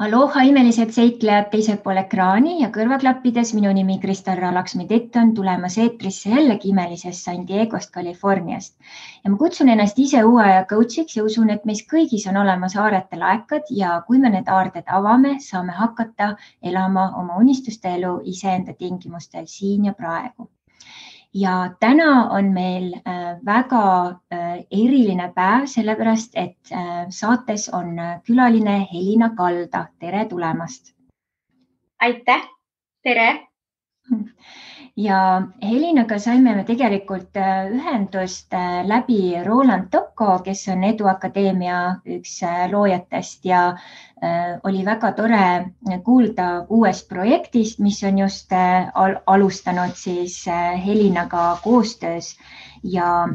Aloha imelised seiklejad teisel pool ekraani ja kõrvaklappides. Minu nimi Kristel Laksmi-Tett on tulemas eetrisse jällegi imelisest San Diegost, Californiast. Ja ma kutsun ennast ise uue aja coachiks ja usun, et meis kõigis on olemas aarete laekad ja kui me need aarded avame, saame hakata elama oma unistuste elu iseenda tingimustel siin ja praegu. Ja täna on meil väga eriline päev, sellepärast et saates on külaline Helina Kalda. Tere tulemast! Aitäh! Tere! Ja Helinaga saime me tegelikult ühendust läbi Roland Tocco, kes on Eduakadeemia üks loojatest ja oli väga tore kuulda uuest projektist, mis on just alustanud siis Helinaga koostöös ja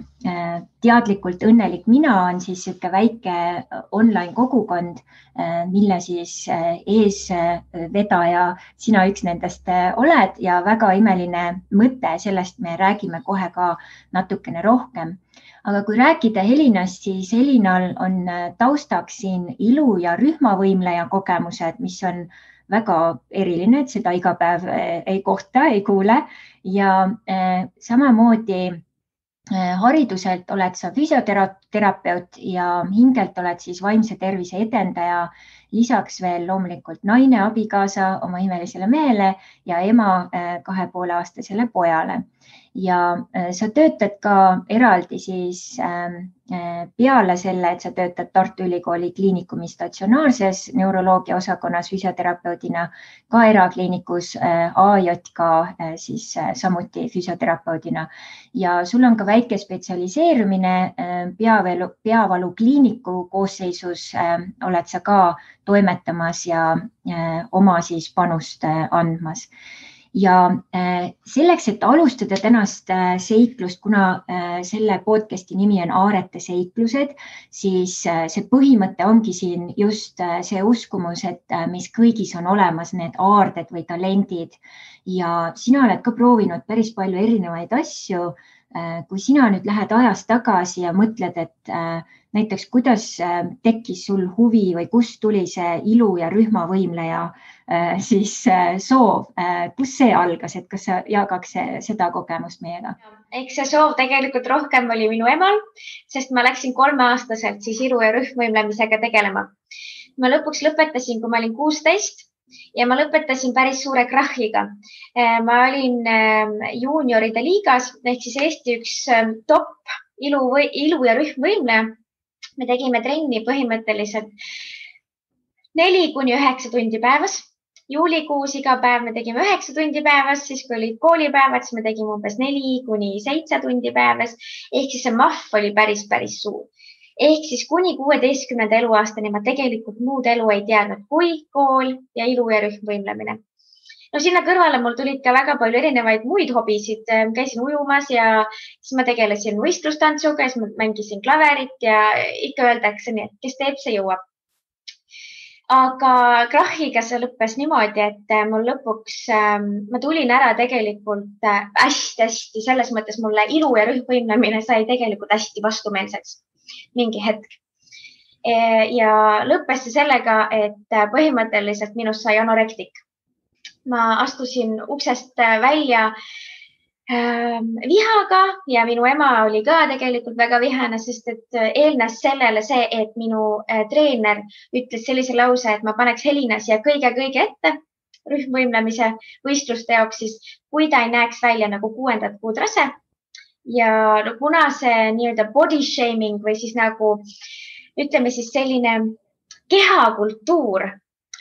teadlikult õnnelik mina on siis siuke väike online kogukond, mille siis eesvedaja sina üks nendest oled ja väga imeline mõte, sellest me räägime kohe ka natukene rohkem. Aga kui rääkida Helinast, siis Helinal on taustaks siin ilu- ja rühmavõimleja kogemused, mis on väga eriline, et seda iga päev ei kohta, ei kuule ja samamoodi hariduselt oled sa füsioterapeut ja hingelt oled siis vaimse tervise edendaja, lisaks veel loomulikult naine, abikaasa oma imelisele mehele ja ema 2,5-aastasele pojale. Ja sa töötad ka eraldi siis peale selle, et sa töötad Tartu Ülikooli kliinikumi statsionaarses neuroloogia osakonnas füsioterapeudina, ka erakliinikus AJK siis samuti füsioterapeudina. Ja sul on ka väike spetsialiseerumine peavalu kliiniku koosseisus oled sa ka toimetamas ja oma siis panust andmas. Ja selleks, et alustada tänast seiklust, kuna selle podcasti nimi on Aarete seiklused, siis see põhimõte ongi siin just see uskumus, et meis kõigis on olemas need aarded või talendid ja sina oled ka proovinud päris palju erinevaid asju. Kui sina nüüd lähed ajas tagasi ja mõtled, et näiteks kuidas tekkis sul huvi või kust tuli see ilu- ja rühmavõimleja siis soov, kus see algas, et kas sa jagaks seda kogemust meiega? Eks see soov tegelikult rohkem oli minu emal, sest ma läksin 3-aastaselt siis ilu- ja rühmvõimlemisega tegelema. Ma lõpuks lõpetasin, kui ma olin 16 ja ma lõpetasin päris suure krahhiga. Ma olin juunioride liigas ehk siis Eesti üks top ilu- ja rühmvõimleja. Me tegime trenni põhimõtteliselt 4-9 tundi päevas. Juulikuus iga päev me tegime 9 tundi päevas, siis kui olid koolipäevad, siis me tegime umbes 4-7 tundi päevas. Ehk siis see mahv oli päris suur. Ehk siis kuni 16. eluaastani ma tegelikult muud elu ei teadnud kui kool ja ilu- ja rühmvõimlemine. No sinna kõrvale mul tulid ka väga palju erinevaid muid hobisid. Käisin ujumas ja siis ma tegelesin võistlustantsuga, siis ma mängisin klaverit ja ikka öeldakse nii, et kes teeb, see jõuab. Aga krahhiga see lõppes niimoodi, et mul lõpuks, ma tulin ära tegelikult hästi, selles mõttes mulle ilu- ja rühmvõimlemine sai tegelikult hästi vastumeelseks mingi hetk. Ja lõppes see sellega, et põhimõtteliselt minust sai anorektik. Ma astusin uksest välja vihaga ja minu ema oli ka tegelikult väga vihane, sest et eelnes sellele see, et minu treener ütles sellise lause, et ma paneks Helina siia kõige ette rühmvõimlemise võistluste jaoks, siis kui ta ei näeks välja nagu 6. kuud rase. Ja kuna see nii-öelda body shaming või siis nagu ütleme siis selline kehakultuur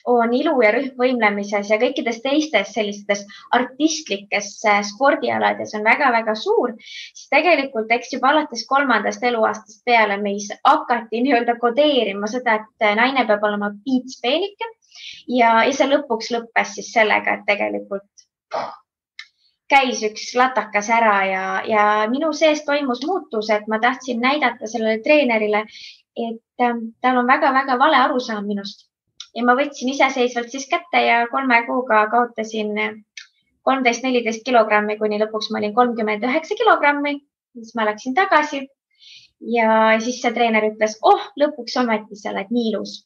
on ilu- ja rühmvõimlemises ja kõikides teistes sellistes artistlikes spordialades on väga suur, siis tegelikult eks juba alates 3. eluaastast peale meis hakati nii-öelda kodeerima seda, et naine peab olema piitspeenike ja see lõpuks lõppes siis sellega, et tegelikult käis üks latakas ära ja minu sees toimus muutus, et ma tahtsin näidata sellele treenerile, et tal on väga vale arusaam minust. Ja ma võtsin iseseisvalt siis kätte ja 3 kuuga kaotasin 13-14 kilogrammi, kuni lõpuks ma olin 39 kilogrammi. Siis ma läksin tagasi ja siis see treener ütles, lõpuks ometi sa oled nii ilus.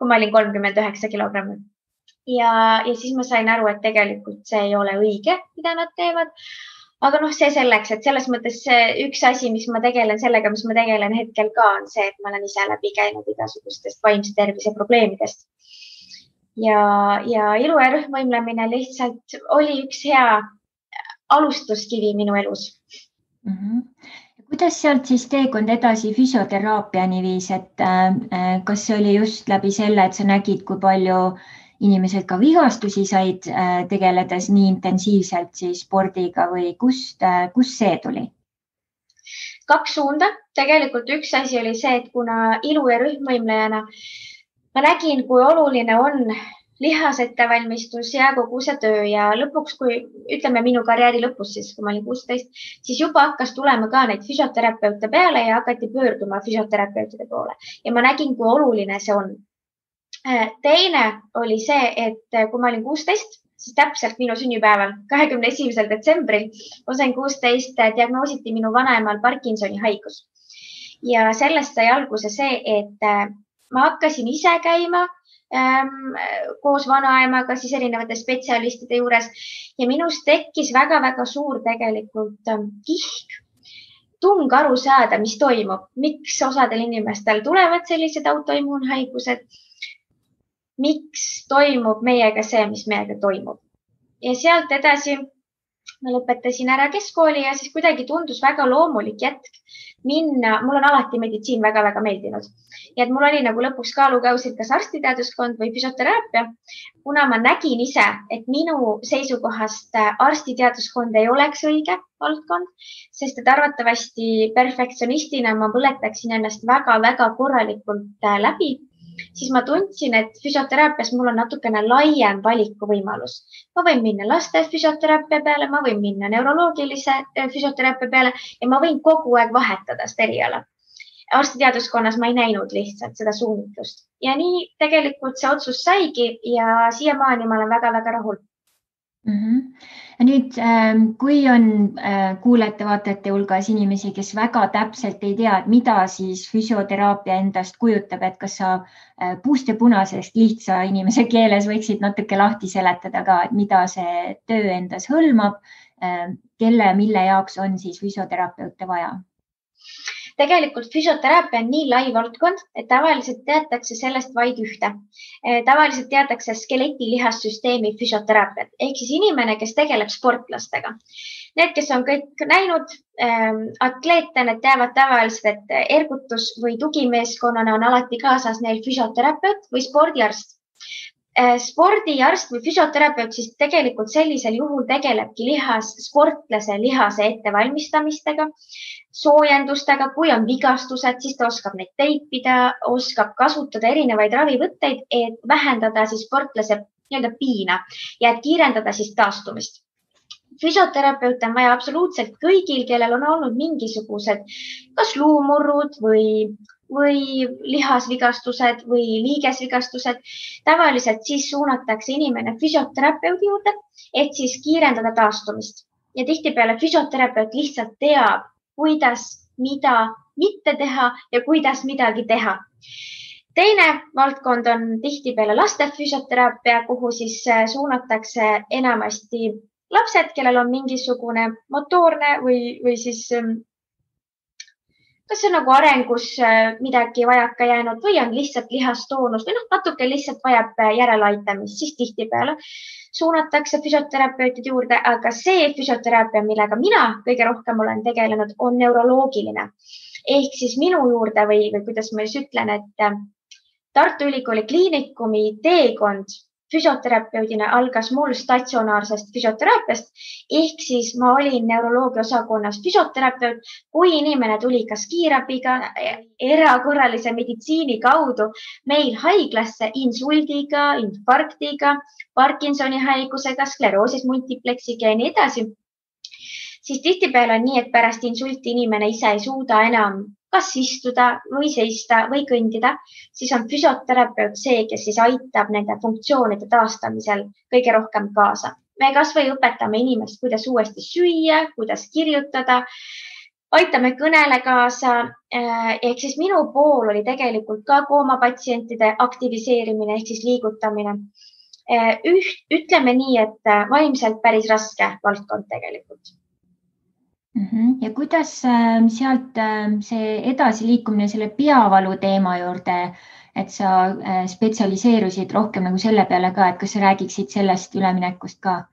kui ma olin 39 kilogrammi. Ja siis ma sain aru, et tegelikult see ei ole õige, mida nad teevad. Aga see selleks, et selles mõttes üks asi, mis ma tegelen hetkel ka, on see, et ma olen ise läbi käinud igasugustest vaimse tervise probleemidest. Ja ilu ja rühmvõimlemine lihtsalt oli üks hea alustuskivi minu elus. Kuidas sealt siis teekond edasi füsioteraapiani viis, et kas see oli just läbi selle, et sa nägid, kui palju inimesed ka vigastusi said tegeledes nii intensiivselt siis spordiga või kust see tuli? 2 suunda. Tegelikult üks asi oli see, et kuna ilu- ja rühmvõimlejana ma nägin, kui oluline on lihasettevalmistus ja kogusetöö ja lõpuks, kui ütleme minu karjääri lõpus, siis kui ma olin 16, siis juba hakkas tulema ka neid füsioterapeute peale ja hakati pöörduma füsioterapeutide poole ja ma nägin, kui oluline see on. Teine oli see, et kui ma olin 16, siis täpselt minu sünnipäeval, 21. detsembril, ma sain 16, diagnoositi minu vanaemal Parkinsoni haigus. Ja sellest sai alguse see, et ma hakkasin ise käima koos vanaemaga siis erinevate spetsialistide juures ja minust tekkis väga-väga suur tegelikult kihk, tung aru saada, mis toimub, miks osadel inimestel tulevad sellised autoimmuunhaigused, miks toimub meiega see, mis meiega toimub. Ja sealt edasi ma lõpetasin ära keskkooli ja siis kuidagi tundus väga loomulik jätk minna. Mul on alati meditsiin väga-väga meeldinud. Ja et mul oli nagu lõpuks kaalukausil kas arstiteaduskond või füsioteraapia, kuna ma nägin ise, et minu seisukohast arstiteaduskond ei oleks õige valdkond, sest et arvatavasti perfektsionistina ma põletaksin ennast väga-väga korralikult läbi. Siis ma tundsin, et füsioteraapias mul on natukene laiem valikuvõimalus. Ma võin minna laste füsioteraapia peale, ma võin minna neuroloogilise füsioteraapia peale ja ma võin kogu aeg vahetada seda eriala. Arstiteaduskonnas ma ei näinud lihtsalt seda suunitlust. Ja nii tegelikult see otsus saigi ja siiamaani ma olen väga-väga rahul. Ja nüüd, kui on kuulete-vaatajate hulgas inimesi, kes väga täpselt ei tea, mida siis füsioteraapia endast kujutab, et kas sa puust ja punasest lihtsa inimese keeles võiksid natuke lahti seletada ka, et mida see töö endas hõlmab, mille jaoks on siis füsioterapeute vaja? Tegelikult füsioteraapia on nii lai valdkond, et tavaliselt teatakse sellest vaid ühte. Tavaliselt teatakse skeleti-lihassüsteemi füsioteraapiat, ehk siis inimene, kes tegeleb sportlastega. Need, kes on kõik näinud atleete, need teavad tavaliselt, et ergutus- või tugimeeskonnana on alati kaasas neil füsioterapeut või spordiarst. Spordiarst või füsioterapeut siis tegelikult sellisel juhul tegelebki sportlase lihase ettevalmistamistega, soojendustega, kui on vigastused, siis ta oskab neid teipida, oskab kasutada erinevaid ravivõtteid, et vähendada siis sportlase piina ja et kiirendada siis taastumist. Füsioterapeut on vaja absoluutselt kõigil, kellel on olnud mingisugused kas luumurrud või lihasvigastused või liigesvigastused. Tavaliselt siis suunatakse inimene füsioterapeudi juurde, et siis kiirendada taastumist. Ja tihtipeale füsioterapeut lihtsalt teab, kuidas, mida mitte teha ja kuidas midagi teha. Teine valdkond on tihtipeale laste füsioteraapia, kuhu siis suunatakse enamasti lapsed, kellel on mingisugune motoorne või siis kas see on nagu arengus midagi vajaka jäänud või on lihtsalt lihastoonus või natuke lihtsalt vajab järeleaitamist, siis tihtipeale suunatakse füsioterapeutide juurde, aga see füsioteraapia, millega mina kõige rohkem olen tegelenud, on neuroloogiline. Ehk siis minu juurde või kuidas ma siis ütlen, et Tartu Ülikooli Kliinikumi teekond füsioterapeudina algas mul statsionaarsest füsioteraapiast, ehk siis ma olin neuroloogia osakonnas füsioterapeut, kui inimene tuli kas kiirabiga, erakorralise meditsiini kaudu meil haiglasse insuldiga, infarktiga, Parkinsoni haigusega, skleroosis multipleksiga ja nii edasi. Siis tihtipeale on nii, et pärast insulti inimene ise ei suuda enam kas istuda või seista või kõndida, siis on füsioterapeut see, kes siis aitab nende funktsioonide taastamisel kõige rohkem kaasa. Me kas või õpetame inimest, kuidas uuesti süüa, kuidas kirjutada, aitame kõnele kaasa. Ehk siis minu pool oli tegelikult ka koomapatsientide aktiviseerimine ehk siis liigutamine. Ütleme nii, et vaimselt päris raske valdkond tegelikult. Ja kuidas sealt see edasiliikumine selle peavalu teema juurde, et sa spetsialiseerusid rohkem nagu selle peale ka, et kas sa räägiksid sellest üleminekust ka?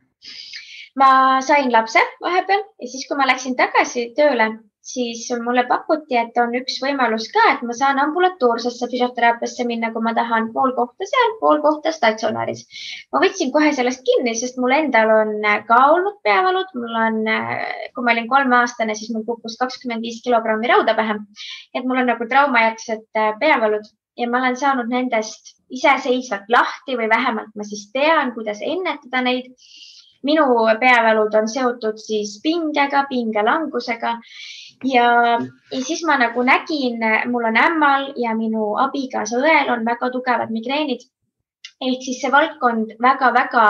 Ma sain lapse vahepeal ja siis, kui ma läksin tagasi tööle, siis mulle pakuti, et on üks võimalus ka, et ma saan ambulatoorsesse füsioteraapiasse minna, kui ma tahan, pool kohta seal, pool kohta statsionaaris. Ma võtsin kohe sellest kinni, sest mul endal on ka olnud peavalud. Mul on, kui ma olin 3-aastane, siis mul kukkus 25 kilogrammi rauda pähe. Et mul on nagu traumajärgsed peavalud ja ma olen saanud nendest iseseisvalt lahti või vähemalt ma siis tean, kuidas ennetada neid. Minu peavalud on seotud siis pingega, pingelangusega. Ja siis ma nagu nägin, mul on ämmal ja minu abikaasa õel on väga tugevad migreenid. Ehk siis see valdkond väga-väga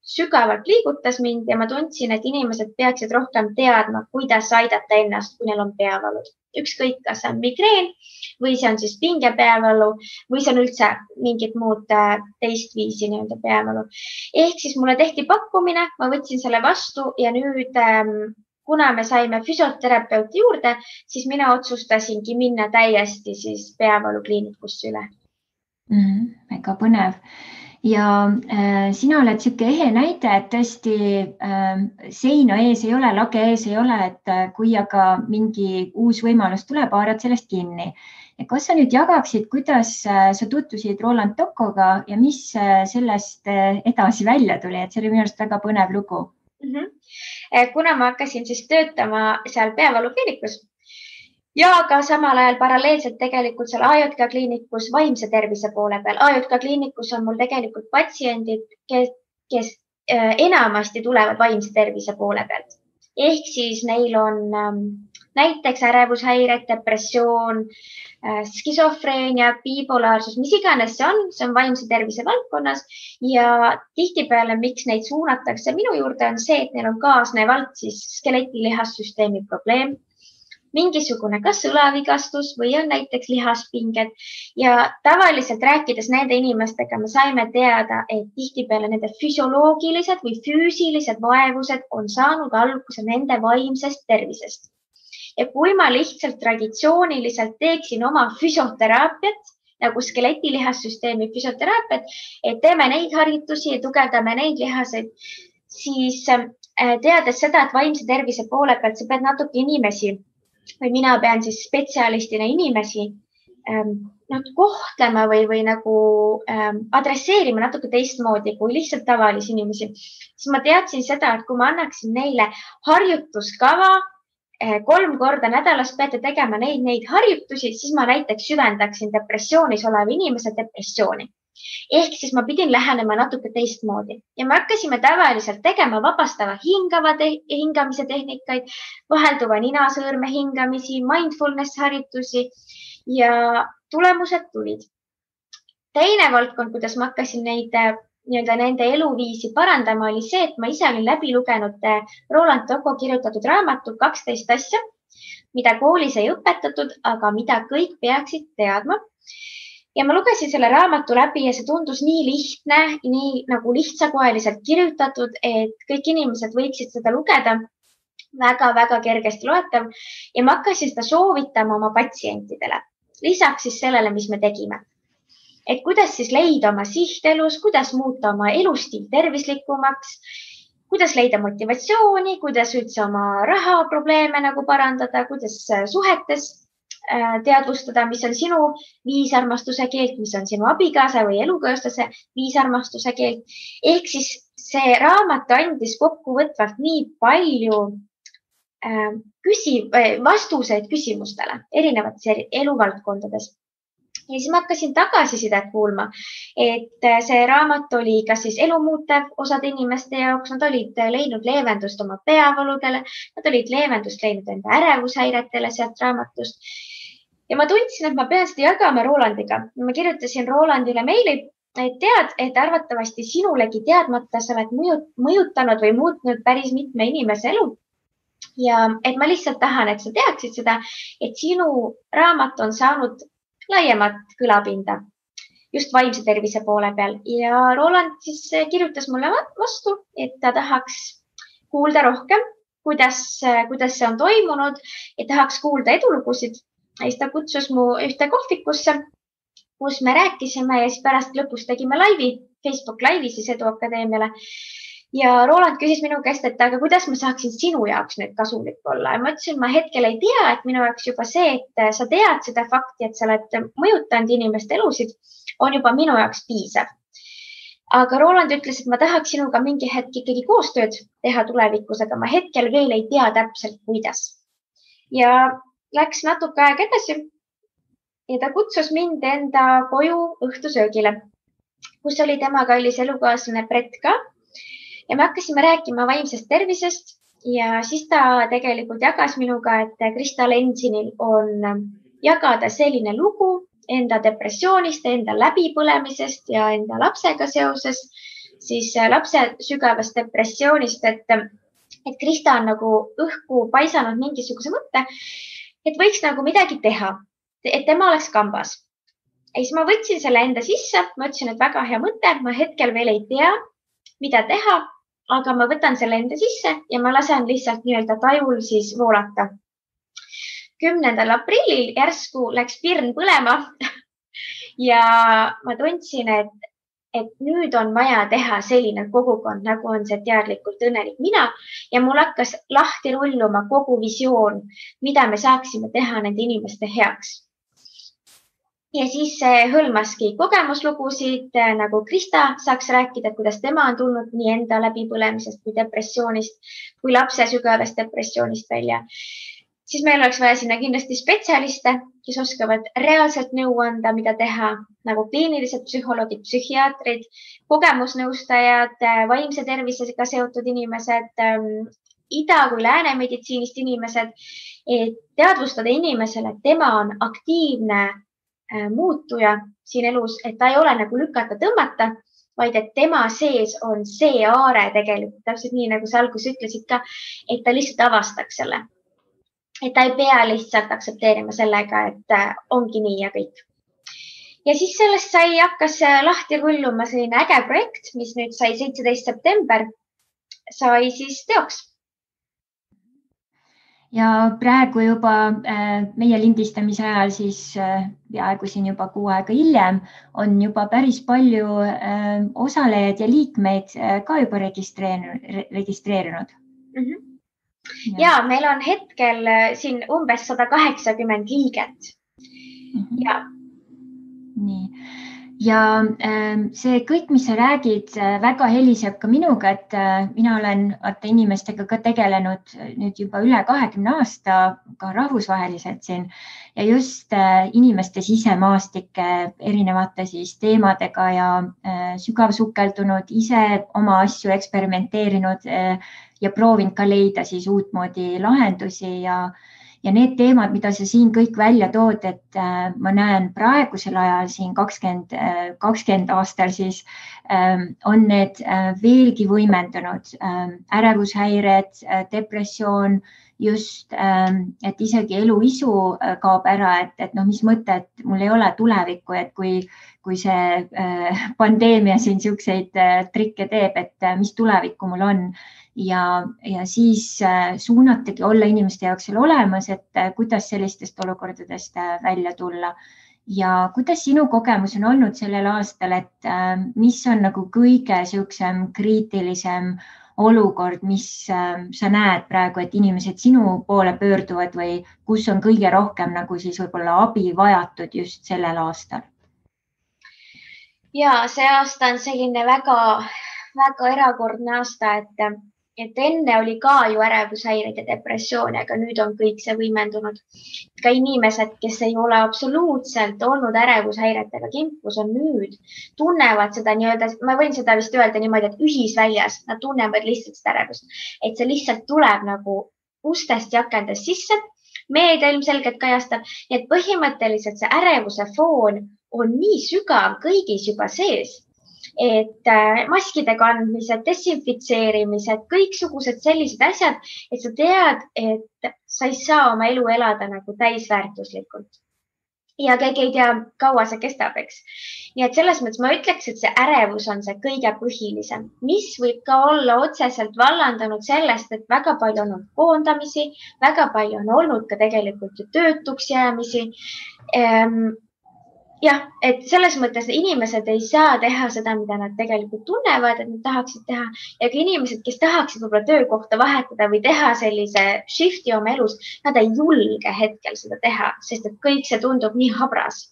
sügavalt liigutas mind ja ma tundsin, et inimesed peaksid rohkem teadma, kuidas aidata ennast, kui neil on peavalud. Ükskõik, kas see on migreen või see on siis pingepeavalu või see on üldse mingit muud teist viisi nii-öelda peavalu. Ehk siis mulle tehti pakkumine, ma võtsin selle vastu ja nüüd kuna me saime füsioterapeuti juurde, siis mina otsustasingi minna täiesti siis peavalukliinikusse üle. Väga põnev. Ja sina oled siuke ehe näide, et tõesti seina ees ei ole, lage ees ei ole, et kui aga mingi uus võimalus tuleb, haarad sellest kinni. Ja kas sa nüüd jagaksid, kuidas sa tutvusid Roland Tokoga ja mis sellest edasi välja tuli, et see oli minu arust väga põnev lugu. Kuna ma hakkasin siis töötama seal peavalukliinikus ja ka samal ajal paralleelselt tegelikult seal AJK kliinikus vaimse tervise poole peal. AJK kliinikus on mul tegelikult patsiendid, kes enamasti tulevad vaimse tervise poole pealt. Ehk siis neil on näiteks ärevushäired, depressioon, skisofreenia, bipolaarsus, mis iganes see on vaimse tervise valdkonnas ja tihtipeale, miks neid suunatakse minu juurde, on see, et neil on kaasnevalt siis skeletillihassüsteemi probleem, mingisugune kas õlavigastus või on näiteks lihaspinged ja tavaliselt rääkides nende inimestega me saime teada, et tihtipeale nende füsioloogilised või füüsilised vaevused on saanud alguse nende vaimsest tervisest. Ja kui ma lihtsalt traditsiooniliselt teeksin oma füsioteraapiat, nagu skeletillihassüsteemi füsioteraapiat, et teeme neid harjutusi ja tugevdame neid lihaseid, siis teades seda, et vaimse tervise poole pealt sa pead natuke inimesi või mina pean siis spetsialistina inimesi kohtlema või nagu adresseerima natuke teistmoodi kui lihtsalt tavalisi inimesi. Siis ma teadsin seda, et kui ma annaksin neile harjutuskava, 3 korda nädalas peate tegema neid harjutusi, siis ma näiteks süvendaksin depressioonis oleva inimese depressiooni. Ehk siis ma pidin lähenema natuke teistmoodi ja me hakkasime tavaliselt tegema vabastava hingamise tehnikaid, vahelduva ninasõõrme hingamisi, mindfulness harjutusi ja tulemused tulid. Teine valdkond, kuidas ma hakkasin nende eluviisi parandama, oli see, et ma ise olin läbi lugenud Roland Toko kirjutatud raamatu 12 asja, mida koolis ei õpetatud, aga mida kõik peaksid teadma. Ja ma lugesin selle raamatu läbi ja see tundus nii lihtne, nii nagu lihtsakoeliselt kirjutatud, et kõik inimesed võiksid seda lugeda. Väga-väga kergesti loetav ja ma hakkasin seda soovitama oma patsientidele. Lisaks siis sellele, mis me tegime. Et kuidas siis leida oma sihtelus, kuidas muuta oma elustiil tervislikumaks, kuidas leida motivatsiooni, kuidas üldse oma rahaprobleeme nagu parandada, kuidas suhetes teadvustada, mis on sinu viisarmastuse keelt, mis on sinu abikaasa või elukaaslase viisarmastuse keelt. Ehk siis see raamat andis kokkuvõtvalt nii palju vastuseid küsimustele erinevates eluvaldkondades. Ja siis ma hakkasin tagasisidet kuulma, et see raamat oli kas siis elumuutev osade inimeste jaoks, nad olid leidnud leevendust oma peavaludele, nad olid leevendust leidnud enda ärevushäiretele sealt raamatust. Ja ma tundsin, et ma pean seda jagama Rolandiga. Ma kirjutasin Rolandile meili, et tead, et arvatavasti sinulegi teadmata sa oled mõjutanud või muutnud päris mitme inimese elu. ja et ma lihtsalt tahan, et sa teaksid seda, et sinu raamat on saanud laiemat kõlapinda just vaimse tervise poole peal ja Roland siis kirjutas mulle vastu, et ta tahaks kuulda rohkem, kuidas see on toimunud, et tahaks kuulda edulugusid. Ja siis ta kutsus mu ühte kohvikusse, kus me rääkisime ja siis pärast lõpus tegime laivi, Facebook laivi siis Eduakadeemiale. Ja Roland küsis minu käest, et aga kuidas ma saaksin sinu jaoks nüüd kasulik olla. Ja ma ütlesin, ma hetkel ei tea, et minu jaoks juba see, et sa tead seda fakti, et sa oled mõjutanud inimeste elusid, on juba minu jaoks piisav. Aga Roland ütles, et ma tahaks sinuga mingi hetk ikkagi koostööd teha tulevikus, aga ma hetkel veel ei tea täpselt, kuidas. Ja läks natuke aega edasi ja ta kutsus mind enda koju õhtusöögile, kus oli tema kallis elukaaslane Brett ka. Ja me hakkasime rääkima vaimsest tervisest ja siis ta tegelikult jagas minuga, et Krista Lensinil on jagada selline lugu enda depressioonist, enda läbipõlemisest ja enda lapsega seoses, siis lapse sügavast depressioonist, et Krista on nagu õhku paisanud mingisuguse mõtte, et võiks nagu midagi teha, et tema oleks kambas. Ja siis ma võtsin selle enda sisse, ma ütlesin, et väga hea mõte, ma hetkel veel ei tea, mida teha, aga ma võtan selle enda sisse ja ma lasen lihtsalt nii-öelda tajul siis voolata. 10. aprillil järsku läks pirn põlema ja ma tundsin, et nüüd on vaja teha selline kogukond, nagu on see teadlikult õnnelik mina ja mul hakkas lahti rulluma kogu visioon, mida me saaksime teha nende inimeste heaks. Ja siis hõlmaski kogemuslugusid, nagu Krista saaks rääkida, kuidas tema on tulnud nii enda läbipõlemisest kui depressioonist, kui lapse sügavast depressioonist välja. Siis meil oleks vaja sinna kindlasti spetsialiste, kes oskavad reaalselt nõu anda, mida teha, nagu kliinilised psühholoogid, psühhiaatrid, kogemusnõustajad, vaimse tervisega seotud inimesed, ida- kui lääne meditsiinist inimesed, et teadvustada inimesele, et tema on aktiivne muutuja siin elus, et ta ei ole nagu lükata tõmmata, vaid et tema sees on see aare tegelikult, täpselt nii, nagu sa alguses ütlesid ka, et ta lihtsalt avastaks selle. Et ta ei pea lihtsalt aksepteerima sellega, et ongi nii ja kõik. Ja siis sellest hakkas lahti rulluma selline äge projekt, mis nüüd sai 17. september, sai siis teoks. Ja praegu juba meie lindistamise ajal siis peaaegu siin juba 6 aega hiljem on juba päris palju osalejaid ja liikmeid ka juba registreerinud. Ja meil on hetkel siin umbes 180 liiget. Ja. Nii. Ja see kõik, mis sa räägid, väga heliseb ka minuga, et mina olen inimestega ka tegelenud nüüd juba üle 20 aasta ka rahvusvaheliselt siin ja just inimeste sisemaastike erinevate siis teemadega ja sügavsukeldunud, ise oma asju eksperimenteerinud ja proovinud ka leida siis uutmoodi lahendusi ja need teemad, mida sa siin kõik välja tood, et ma näen praegusel ajal siin 20 aastal siis on need veelgi võimendunud. Ärevushäired, depressioon, just, et isegi eluisu kaob ära, et mis mõte, et mul ei ole tulevikku, et kui see pandeemia siin siukseid trikke teeb, et mis tulevikku mul on. Ja siis suunatagi olla inimeste jaoks seal olemas, et kuidas sellistest olukordadest välja tulla. Ja kuidas sinu kogemus on olnud sellel aastal, et mis on nagu kõige siuksem kriitilisem olukord, mis sa näed praegu, et inimesed sinu poole pöörduvad või kus on kõige rohkem nagu siis võib-olla abi vajatud just sellel aastal? Ja see aasta on selline väga erakordne aasta, et enne oli ka ju ärevushäired ja depressioon, aga nüüd on kõik see võimendunud. Ka inimesed, kes ei ole absoluutselt olnud ärevushäiretega kimpus, on nüüd, tunnevad seda nii-öelda, ma võin seda vist öelda niimoodi, et ühisväljas, nad tunnevad lihtsalt seda ärevust, et see lihtsalt tuleb nagu ustest ja akendest sisse, meedia ilmselgelt kajastab, nii et põhimõtteliselt see ärevuse foon on nii sügav kõigis juba sees, et maskide kandmised, desinfitseerimised, kõiksugused sellised asjad, et sa tead, et sa ei saa oma elu elada nagu täisväärtuslikult. Ja keegi ei tea, kaua see kestab, eks. Nii et selles mõttes ma ütleks, et see ärevus on see kõige põhilisem, mis võib ka olla otseselt vallandanud sellest, et väga palju on olnud koondamisi, väga palju on olnud ka tegelikult ju töötuks jäämisi. Jah, et selles mõttes inimesed ei saa teha seda, mida nad tegelikult tunnevad, et nad tahaksid teha. Ja ka inimesed, kes tahaksid võib-olla töökohta vahetada või teha sellise shifti oma elus, nad ei julge hetkel seda teha, sest et kõik see tundub nii habras.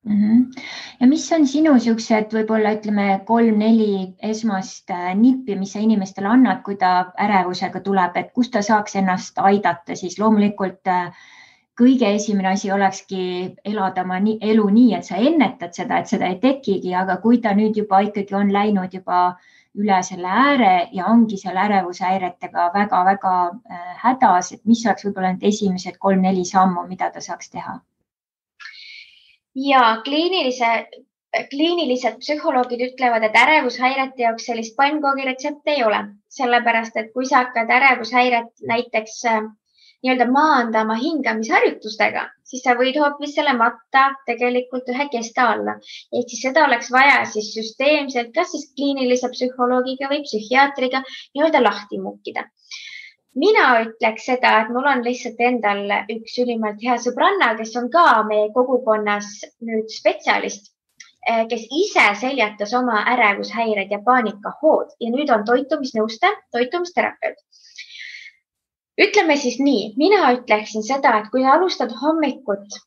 Ja mis on sinu siuksed võib-olla ütleme 3-4 esmast nippi, mis sa inimestele annad, kui ta ärevusega tuleb, et kus ta saaks ennast aidata, siis loomulikult kõige esimene asi olekski elada oma elu nii, et sa ennetad seda, et seda ei tekigi, aga kui ta nüüd juba ikkagi on läinud juba üle selle ääre ja ongi seal ärevushäiretega väga-väga hädas, et mis oleks võib-olla need esimesed 3-4 sammu, mida ta saaks teha? Ja kliinilised psühholoogid ütlevad, et ärevushäirete jaoks sellist pannkoogi retsepti ei ole, sellepärast et kui sa hakkad ärevushäiret näiteks nii-öelda maandama hingamisharjutustega, siis sa võid hoopis selle matta tegelikult ühe kesta alla. Ehk siis seda oleks vaja siis süsteemselt, kas siis kliinilise psühholoogiga või psühhiaatriga nii-öelda lahti mukkida. Mina ütleks seda, et mul on lihtsalt endal üks ülimalt hea sõbranna, kes on ka meie kogukonnas nüüd spetsialist, kes ise seljatas oma ärevushäired ja paanikahood ja nüüd on toitumisnõustaja, toitumisterapeut. Ütleme siis nii, mina ütleksin seda, et kui alustad hommikut,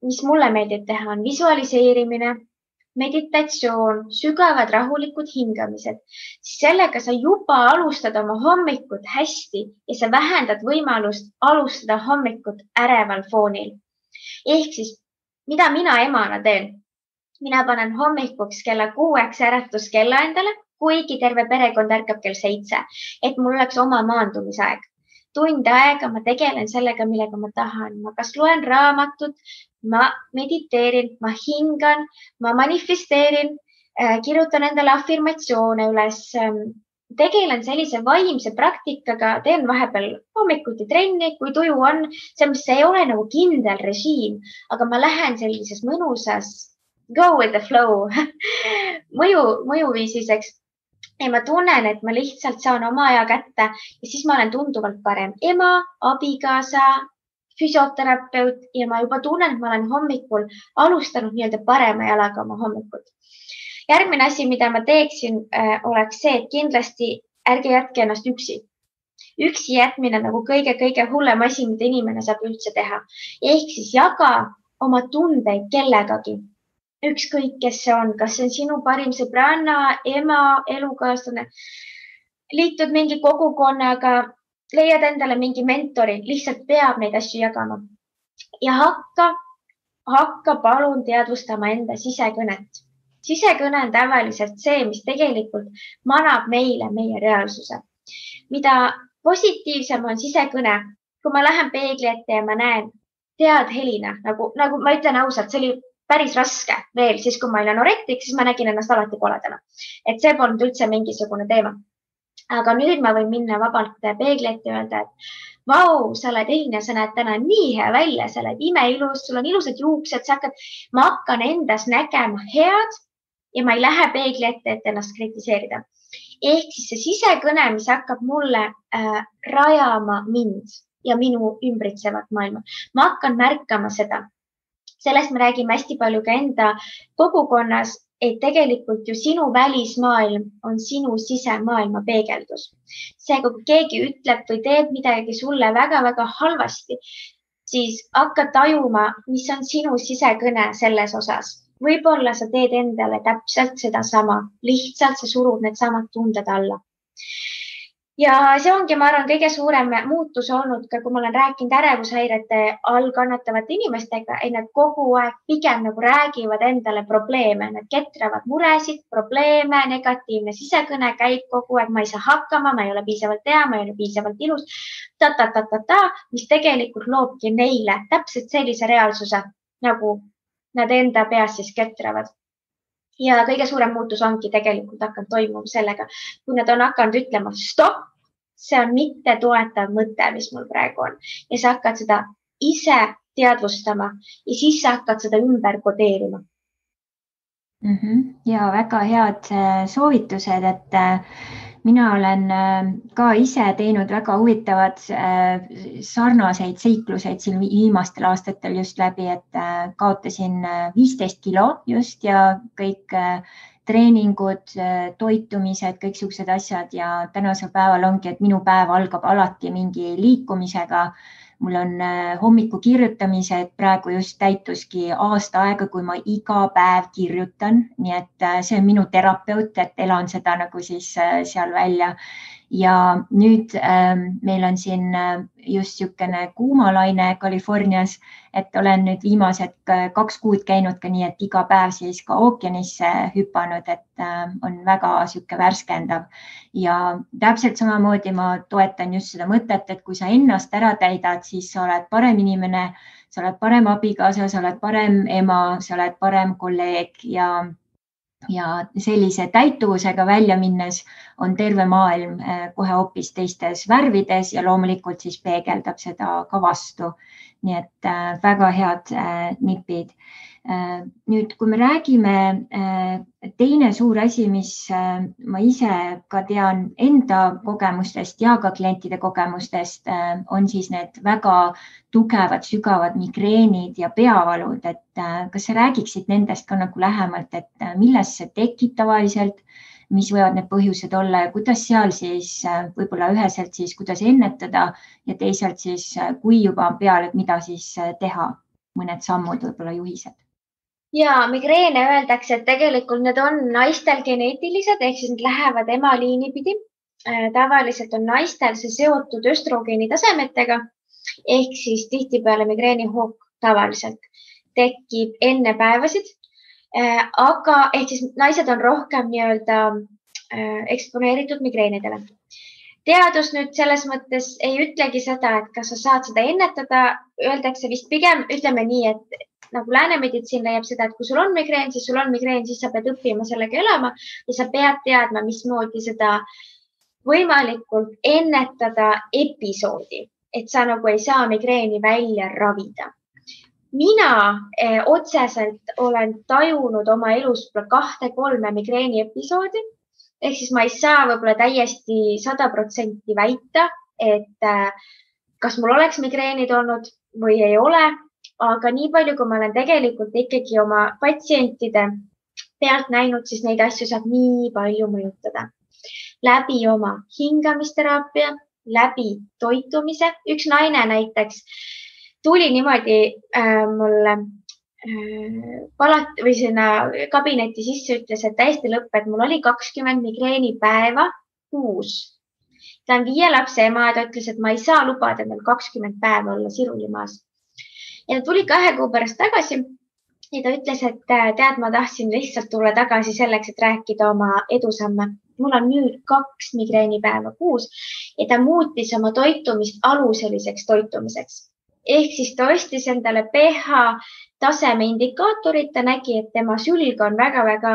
mis mulle meeldib teha, on visualiseerimine, meditatsioon, sügavad rahulikud hingamised, siis sellega sa juba alustad oma hommikut hästi ja sa vähendad võimalust alustada hommikut äreval foonil. Ehk siis, mida mina emana teen? Mina panen hommikuks kella 6 äratuskella endale, kuigi terve perekond ärkab kell 7, et mul oleks oma maandumisaeg. Tund aega ma tegelen sellega, millega ma tahan. Ma kas loen raamatut, ma mediteerin, ma hingan, ma manifesteerin, kirjutan endale afirmatsioone üles, tegelen sellise vaimse praktikaga, teen vahepeal hommikuti trenni, kui tuju on, see ei ole nagu kindel režiim, aga ma lähen sellises mõnusas go with the flow mõjuviisiseks. Ja ma tunnen, et ma lihtsalt saan oma aja kätte ja siis ma olen tunduvalt parem ema, abikaasa, füsioterapeut ja ma juba tunnen, et ma olen hommikul alustanud nii-öelda parema jalaga oma hommikut. Järgmine asi, mida ma teeksin, oleks see, et kindlasti ärge jätke ennast üksi. Üksi jätmine nagu kõige hullem asi, mida inimene saab üldse teha. Ehk siis jaga oma tundeid kellegagi. Ükskõik, kes see on, kas see on sinu parim sõbranna, ema, elukaaslane, liitud mingi kogukonnaga, leiad endale mingi mentori, lihtsalt peab neid asju jagama. Ja hakka palun teadvustama enda sisekõnet. Sisekõne on tavaliselt see, mis tegelikult manab meile meie reaalsuse. Mida positiivsem on sisekõne, kui ma lähen peegli ette ja ma näen, tead Helina, nagu ma ütlen ausalt, see oli päris raske veel, siis kui ma olin anorektik, siis ma nägin ennast alati koledana. Et see polnud üldse mingisugune teema. Aga nüüd ma võin minna vabalt peegli ette ja öelda, et vau, sa oled Helina, sa näed täna nii hea välja, sa oled imeilus, sul on ilusad juuksed, ma hakkan endas nägema head ja ma ei lähe peegli ette, et ennast kritiseerida. Ehk siis see sisekõne, mis hakkab mulle rajama mind ja minu ümbritsevat maailma. Ma hakkan märkama seda. Sellest me räägime hästi palju ka enda kogukonnas, et tegelikult ju sinu välismaailm on sinu sisemaailma peegeldus. Seega, kui keegi ütleb või teeb midagi sulle väga-väga halvasti, siis hakka tajuma, mis on sinu sisekõne selles osas. Võib-olla sa teed endale täpselt seda sama, lihtsalt sa surud need samad tunded alla. Ja see ongi, ma arvan, kõige suurem muutus olnud ka, kui ma olen rääkinud ärevushäirete all kannatavate inimestega, et nad kogu aeg pigem nagu räägivad endale probleeme, nad ketravad muresid, probleeme, negatiivne sisekõne käib kogu aeg, ma ei saa hakkama, ma ei ole piisavalt hea, ma ei ole piisavalt ilus, mis tegelikult loobki neile täpselt sellise reaalsuse, nagu nad enda peas siis ketravad. Ja kõige suurem muutus ongi tegelikult hakanud toimuma sellega, kui nad on hakanud ütlema stopp, see on mitte toetav mõte, mis mul praegu on. Ja sa hakkad seda ise teadvustama ja siis sa hakkad seda ümber kodeerima. Ja väga head soovitused, et mina olen ka ise teinud väga huvitavad sarnaseid seikluseid siin viimastel aastatel just läbi, et kaotasin 15 kilo just ja kõik treeningud, toitumised, kõik siuksed asjad ja tänasel päeval ongi, et minu päev algab alati mingi liikumisega. Mul on hommiku kirjutamised, praegu just täituski aasta aega, kui ma iga päev kirjutan, nii et see on minu terapeut, et elan seda nagu siis seal välja. Ja nüüd meil on siin just niisugune kuumalaine Californias, et olen nüüd viimased 2 kuud käinud ka nii, et iga päev siis ka ookeanisse hüpanud, et on väga niisugune värskendav. Ja täpselt samamoodi ma toetan just seda mõtet, et kui sa ennast ära täidad, siis sa oled parem inimene, sa oled parem abikaasa, sa oled parem ema, sa oled parem kolleeg ja sellise täituvusega välja minnes on terve maailm kohe hoopis teistes värvides ja loomulikult siis peegeldab seda ka vastu. Nii et väga head nipid. Nüüd, kui me räägime, teine suur asi, mis ma ise ka tean enda kogemustest ja ka klientide kogemustest, on siis need väga tugevad, sügavad migreenid ja peavalud, et kas sa räägiksid nendest ka nagu lähemalt, et millest see tekib tavaliselt, mis võivad need põhjused olla ja kuidas seal siis võib-olla üheselt siis, kuidas ennetada ja teisalt siis, kui juba on peal, et mida siis teha, mõned sammud, võib-olla juhised. Ja migreene öeldakse, et tegelikult need on naistel geneetilised, ehk siis need lähevad emaliini pidi. Tavaliselt on naistel see seotud östrogeeni tasemetega, ehk siis tihtipeale migreenihoog tavaliselt tekib enne päevasid. Aga ehk siis naised on rohkem nii-öelda eksponeeritud migreenidele. Teadus nüüd selles mõttes ei ütlegi seda, et kas sa saad seda ennetada, öeldakse vist pigem, ütleme nii, et nagu läänemeditsiin leiab seda, et kui sul on migreen, siis sul on migreen, siis sa pead õppima sellega elama ja sa pead teadma, mismoodi seda võimalikult ennetada episoodi, et sa nagu ei saa migreeni välja ravida. Mina otseselt olen tajunud oma elus 2-3 migreeni episoodi, ehk siis ma ei saa võib-olla täiesti 100% väita, et kas mul oleks migreenid olnud või ei ole, aga nii palju, kui ma olen tegelikult ikkagi oma patsientide pealt näinud, siis neid asju saab nii palju mõjutada. Läbi oma hingamisteraapia, läbi toitumise. Üks naine näiteks tuli niimoodi mulle või sinna kabinetti sisse, ütles, et täiesti lõpp, et mul oli 20 migreeni päeva kuus. Ta on 5 lapse ema ja ta ütles, et ma ei saa lubada endal 20 päeva olla sirulimaas. Ja ta tuli 2 kuu pärast tagasi ja ta ütles, et tead, ma tahtsin lihtsalt tulla tagasi selleks, et rääkida oma edusamme. Mul on nüüd 2 migreenipäeva kuus ja ta muutis oma toitumist aluseliseks toitumiseks. Ehk siis ta ostis endale pH taseme indikaatorit, ta nägi, et tema sülg on väga-väga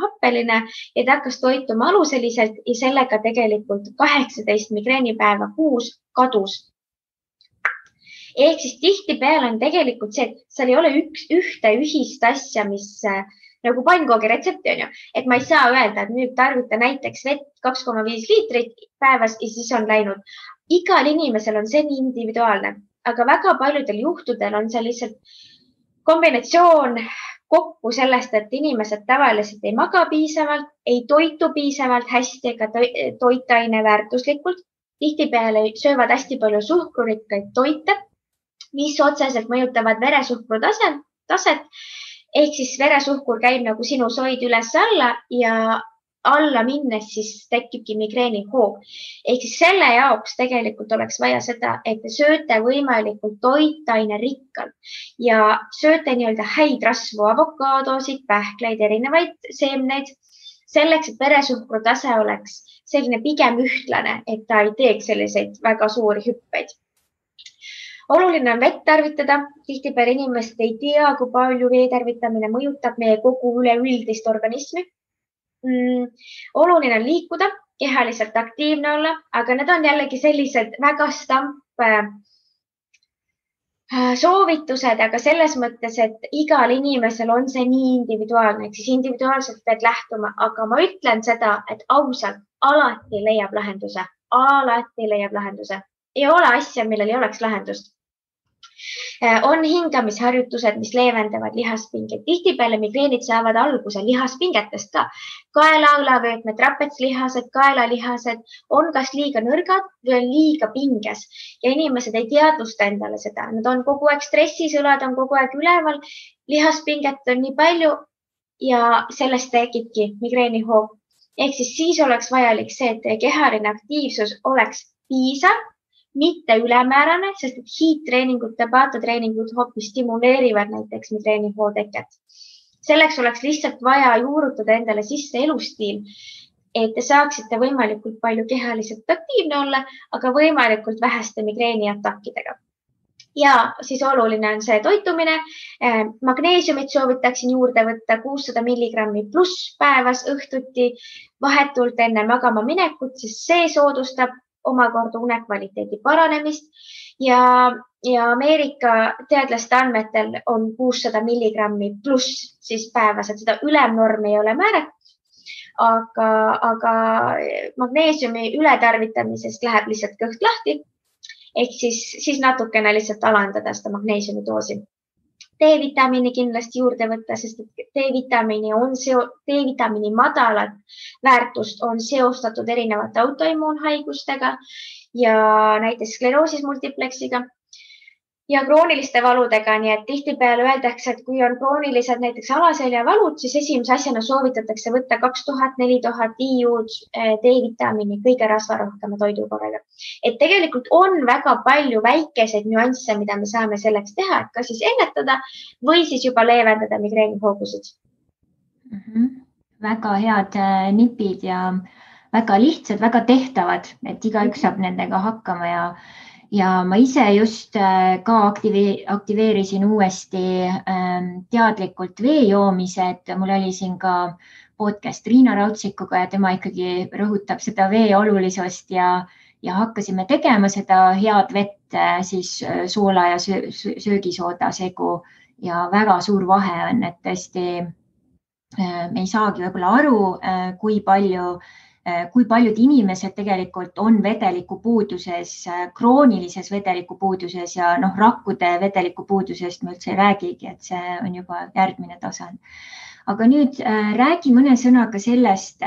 happeline ja ta hakkas toituma aluseliselt ja sellega tegelikult 18 migreenipäeva kuus kadus. Ehk siis tihtipeale on tegelikult see, et seal ei ole ühte ühist asja, mis nagu pannkoogi retsepti on ju, et ma ei saa öelda, et nüüd tarvita näiteks vett 2,5 liitrit päevas ja siis on läinud. Igal inimesel on see nii individuaalne, aga väga paljudel juhtudel on see lihtsalt kombinatsioon kokku sellest, et inimesed tavaliselt ei maga piisavalt, ei toitu piisavalt hästi ega toitaine väärtuslikult. Tihtipeale söövad hästi palju suhkrurikkaid toite, mis otseselt mõjutavad veresuhkru taset. Ehk siis veresuhkur käib nagu sinusoid üles-alla ja alla minnes siis tekibki migreenihoog. Ehk siis selle jaoks tegelikult oleks vaja seda, et te sööte võimalikult toitaine rikkalt ja sööte nii-öelda häid rasvu, avokaadosid, pähkleid, erinevaid seemneid, selleks, et veresuhkru tase oleks selline pigem ühtlane, et ta ei teeks selliseid väga suuri hüppeid. Oluline on vett tarvitada. Tihtipeale inimesed ei tea, kui palju vee tarvitamine mõjutab meie kogu üleüldist organismi. Oluline on liikuda, kehaliselt aktiivne olla, aga need on jällegi sellised väga stamp soovitused, aga selles mõttes, et igal inimesel on see nii individuaalne, ehk siis individuaalselt pead lähtuma, aga ma ütlen seda, et ausalt alati leiab lahenduse, alati leiab lahenduse. Ei ole asja, millel ei oleks lahendust. On hingamisharjutused, mis leevendavad lihaspingeid. Tihtipeale migreenid saavad alguse lihaspingetest ka. Kaela-õlavöötmed, trapetslihased, kaelalihased on kas liiga nõrgad või on liiga pinges ja inimesed ei teadvusta endale seda. Nad on kogu aeg stressis, õlad on kogu aeg üleval, lihaspinget on nii palju ja sellest tekibki migreenihoog. Ehk siis oleks vajalik see, et teie kehaline aktiivsus oleks piisav, mitte ülemäärane, sest hiidtreeningud, tabatatreeningud hoopis stimuleerivad näiteks migreenihoo teket. Selleks oleks lihtsalt vaja juurutada endale sisse elustiil, et te saaksite võimalikult palju kehaliselt aktiivne olla, aga võimalikult väheste migreeniatakkidega. Ja siis oluline on see toitumine. Magneesiumit soovitaksin juurde võtta 600 milligrammi pluss päevas õhtuti vahetult enne magama minekut, sest see soodustab omakorda unekvaliteedi paranemist ja Ameerika teadlaste andmetel on 600 milligrammi pluss siis päevas, et seda ülemnormi ei ole määratud, aga magneesiumi ületarvitamisest läheb lihtsalt kõht lahti, ehk siis natukene lihtsalt alandada seda magneesiumi doosi. D-vitamiini kindlasti juurde võtta, sest D-vitamiini madalat väärtust on seostatud erinevate autoimmuunhaigustega ja näiteks skleroosis multipleksiga ja krooniliste valudega. Nii et tihtipeale öeldakse, et kui on kroonilised näiteks alaseljavalud, siis esimese asjana soovitatakse võtta 2000-4000 IU-d D-vitamiini kõige rasvarohkema toidukorraga. Et tegelikult on väga palju väikeseid nüansse, mida me saame selleks teha, et kas siis ennetada või siis juba leevendada migreenihoogusid. Väga head nipid ja väga lihtsad, väga tehtavad, et igaüks saab nendega hakkama ja ma ise just ka aktiveerisin uuesti teadlikult vee joomise, et mul oli siin ka podcast Riina Raudsikuga ja tema ikkagi rõhutab seda vee olulisust ja hakkasime tegema seda head vett siis soola ja söögisooda segu ja väga suur vahe on, et tõesti me ei saagi võib-olla aru, kui paljud inimesed tegelikult on vedelikupuuduses, kroonilises vedelikupuuduses ja rakkude vedelikupuudusest me üldse ei räägigi, et see on juba järgmine tasand. Aga nüüd räägi mõne sõnaga sellest,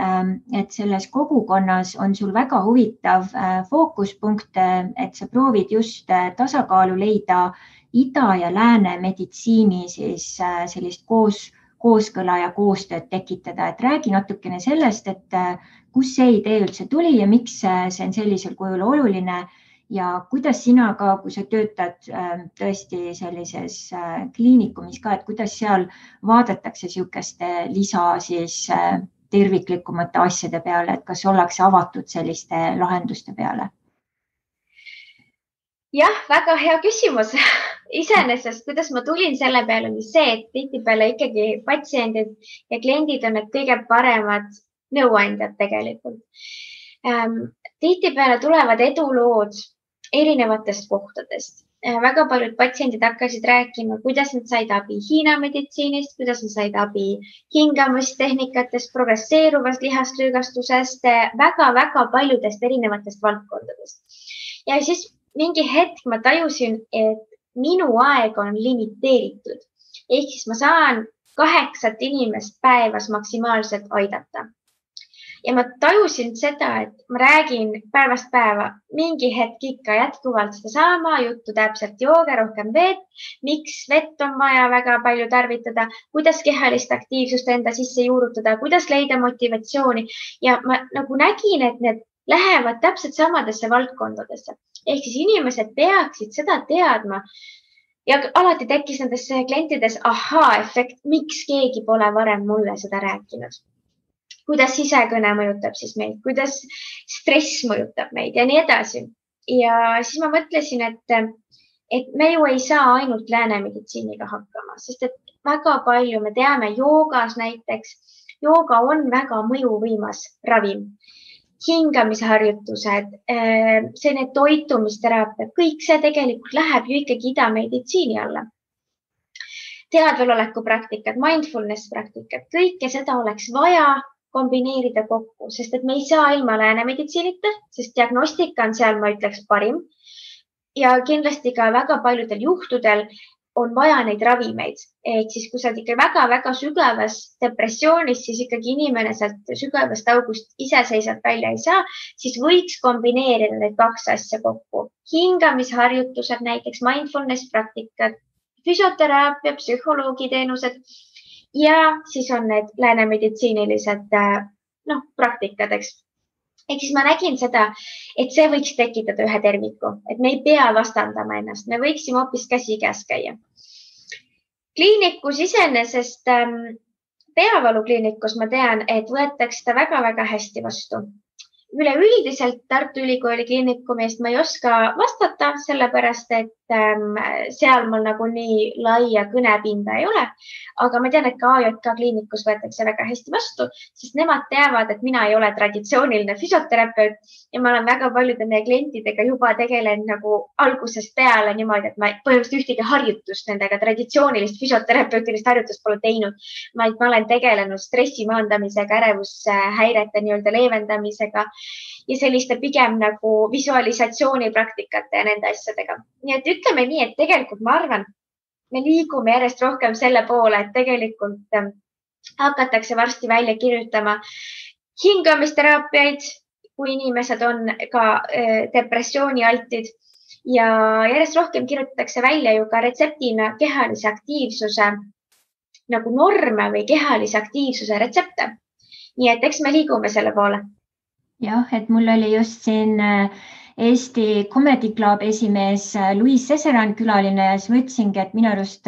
et selles kogukonnas on sul väga huvitav fookuspunkt, et sa proovid just tasakaalu leida ida ja lääne meditsiini siis sellist kooskõla ja koostööd tekitada, et räägi natukene sellest, et kus see idee üldse tuli ja miks see on sellisel kujul oluline ja kuidas sina ka, kui sa töötad tõesti sellises kliinikumis ka, et kuidas seal vaadatakse niisuguste lisa siis terviklikumate asjade peale, et kas ollakse avatud selliste lahenduste peale? Jah, väga hea küsimus. Iseenesest, kuidas ma tulin selle peale, oli see, et tihtipeale ikkagi patsiendid ja kliendid on need kõige paremad nõuandjad tegelikult. Tihtipeale tulevad edulood erinevatest kohtadest. Väga paljud patsiendid hakkasid rääkima, kuidas nad said abi Hiina meditsiinist, kuidas nad said abi hingamistehnikatest, progresseeruvast lihaslüügastusest, väga-väga paljudest erinevatest valdkondadest. Ja siis mingi hetk ma tajusin, et minu aeg on limiteeritud. Ehk siis ma saan 8 inimest päevas maksimaalselt aidata. Ja ma tajusin seda, et ma räägin päevast päeva mingi hetk ikka jätkuvalt seda sama juttu, täpselt jooge rohkem vett, miks vett on vaja väga palju tarvitada, kuidas kehalist aktiivsust enda sisse juurutada, kuidas leida motivatsiooni. Ja ma nagu nägin, et need lähevad täpselt samadesse valdkondadesse. Ehk siis inimesed peaksid seda teadma ja alati tekkis nendes klientides ahaa-efekt, miks keegi pole varem mulle seda rääkinud. Kuidas sisekõne mõjutab siis meid, kuidas stress mõjutab meid ja nii edasi. Ja siis ma mõtlesin, et me ju ei saa ainult lääne meditsiiniga hakkama, sest et väga palju me teame joogas näiteks, jooga on väga mõjuvõimas ravim. Hingamisharjutused, selline toitumisteraapia, kõik see tegelikult läheb ju ikkagi idameditsiini alla. Teadveloleku praktikad, mindfulness praktikad, kõike seda oleks vaja kombineerida kokku, sest et me ei saa ilma lääne meditsiinita, sest diagnostika on seal, ma ütleks, parim. Ja kindlasti ka väga paljudel juhtudel on vaja neid ravimeid. Ehk siis, kui sa oled ikka väga-väga sügavas depressioonis, siis ikkagi inimene sealt sügavast august iseseisvalt välja ei saa, siis võiks kombineerida need kaks asja kokku. Hingamisharjutused, näiteks mindfulness praktikad, füsioteraapia, psühholoogiteenused ja siis on need lääne meditsiinilised praktikad, eks. Ehk siis ma nägin seda, et see võiks tekitada ühe terviku, et me ei pea vastandama ennast, me võiksime hoopis käsikäes käia. Kliinikus iseenesest, peavalukliinikus ma tean, et võetakse seda väga-väga hästi vastu. Üleüldiselt Tartu Ülikooli kliinikumist ma ei oska vastata, sellepärast et seal mul nagu nii laia kõnepinda ei ole. Aga ma tean, et ka AJK kliinikus võetakse väga hästi vastu, sest nemad teavad, et mina ei ole traditsiooniline füsioterapeut ja ma olen väga paljude meie klientidega juba tegelen nagu algusest peale niimoodi, et ma põhimõtteliselt ühtegi harjutust nendega, traditsioonilist füsioterapeutilist harjutust pole teinud. Ma olen tegelenud stressi maandamisega, ärevushäirete nii-öelda leevendamisega ja selliste pigem nagu visualisatsioonipraktikate ja nende asjadega. Nii et ütleme nii, et tegelikult ma arvan, me liigume järjest rohkem selle poole, et tegelikult hakatakse varsti välja kirjutama hingamisteraapiaid, kui inimesed on ka depressioonialtid ja järjest rohkem kirjutatakse välja ju ka retseptina kehalise aktiivsuse nagu norme või kehalise aktiivsuse retsepte. Nii et eks me liigume selle poole. Jah, et mul oli just siin Eesti Comedy Club esimees Louise Seseran külaline ja siis mõtlesingi, et minu arust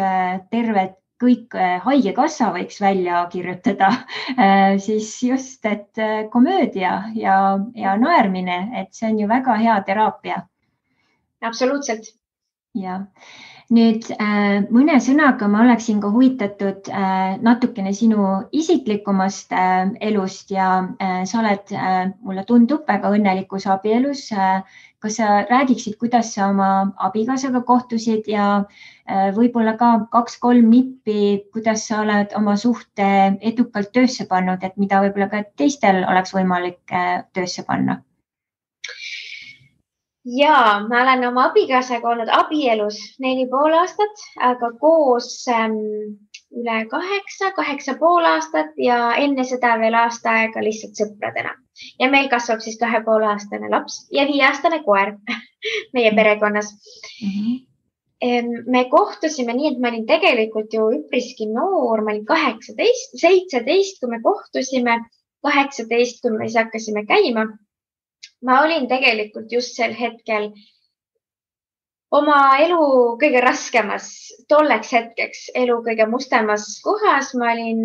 terved kõik haigekassa võiks välja kirjutada siis just, et komöödia ja naermine, et see on ju väga hea teraapia. Absoluutselt. Ja. Nüüd mõne sõnaga ma oleksin ka huvitatud natukene sinu isiklikumast elust ja sa oled, mulle tundub, väga õnnelikus abielus. Kas sa räägiksid, kuidas sa oma abikaasaga kohtusid ja võib-olla ka 2-3 nippi, kuidas sa oled oma suhte edukalt töösse pannud, et mida võib-olla ka teistel oleks võimalik töösse panna? Ja, ma olen oma abikaasaga olnud abielus 4,5 aastat, aga koos üle 8,5 aastat ja enne seda veel aasta aega lihtsalt sõpradena. Ja meil kasvab siis 2,5-aastane laps ja 5-aastane koer meie perekonnas. Me kohtusime nii, et ma olin tegelikult ju üpriski noor, ma olin 17, kui me kohtusime, 18, kui me siis hakkasime käima. Ma olin tegelikult just sel hetkel oma elu kõige raskemas, tolleks hetkeks elu kõige mustemas kohas. Ma olin,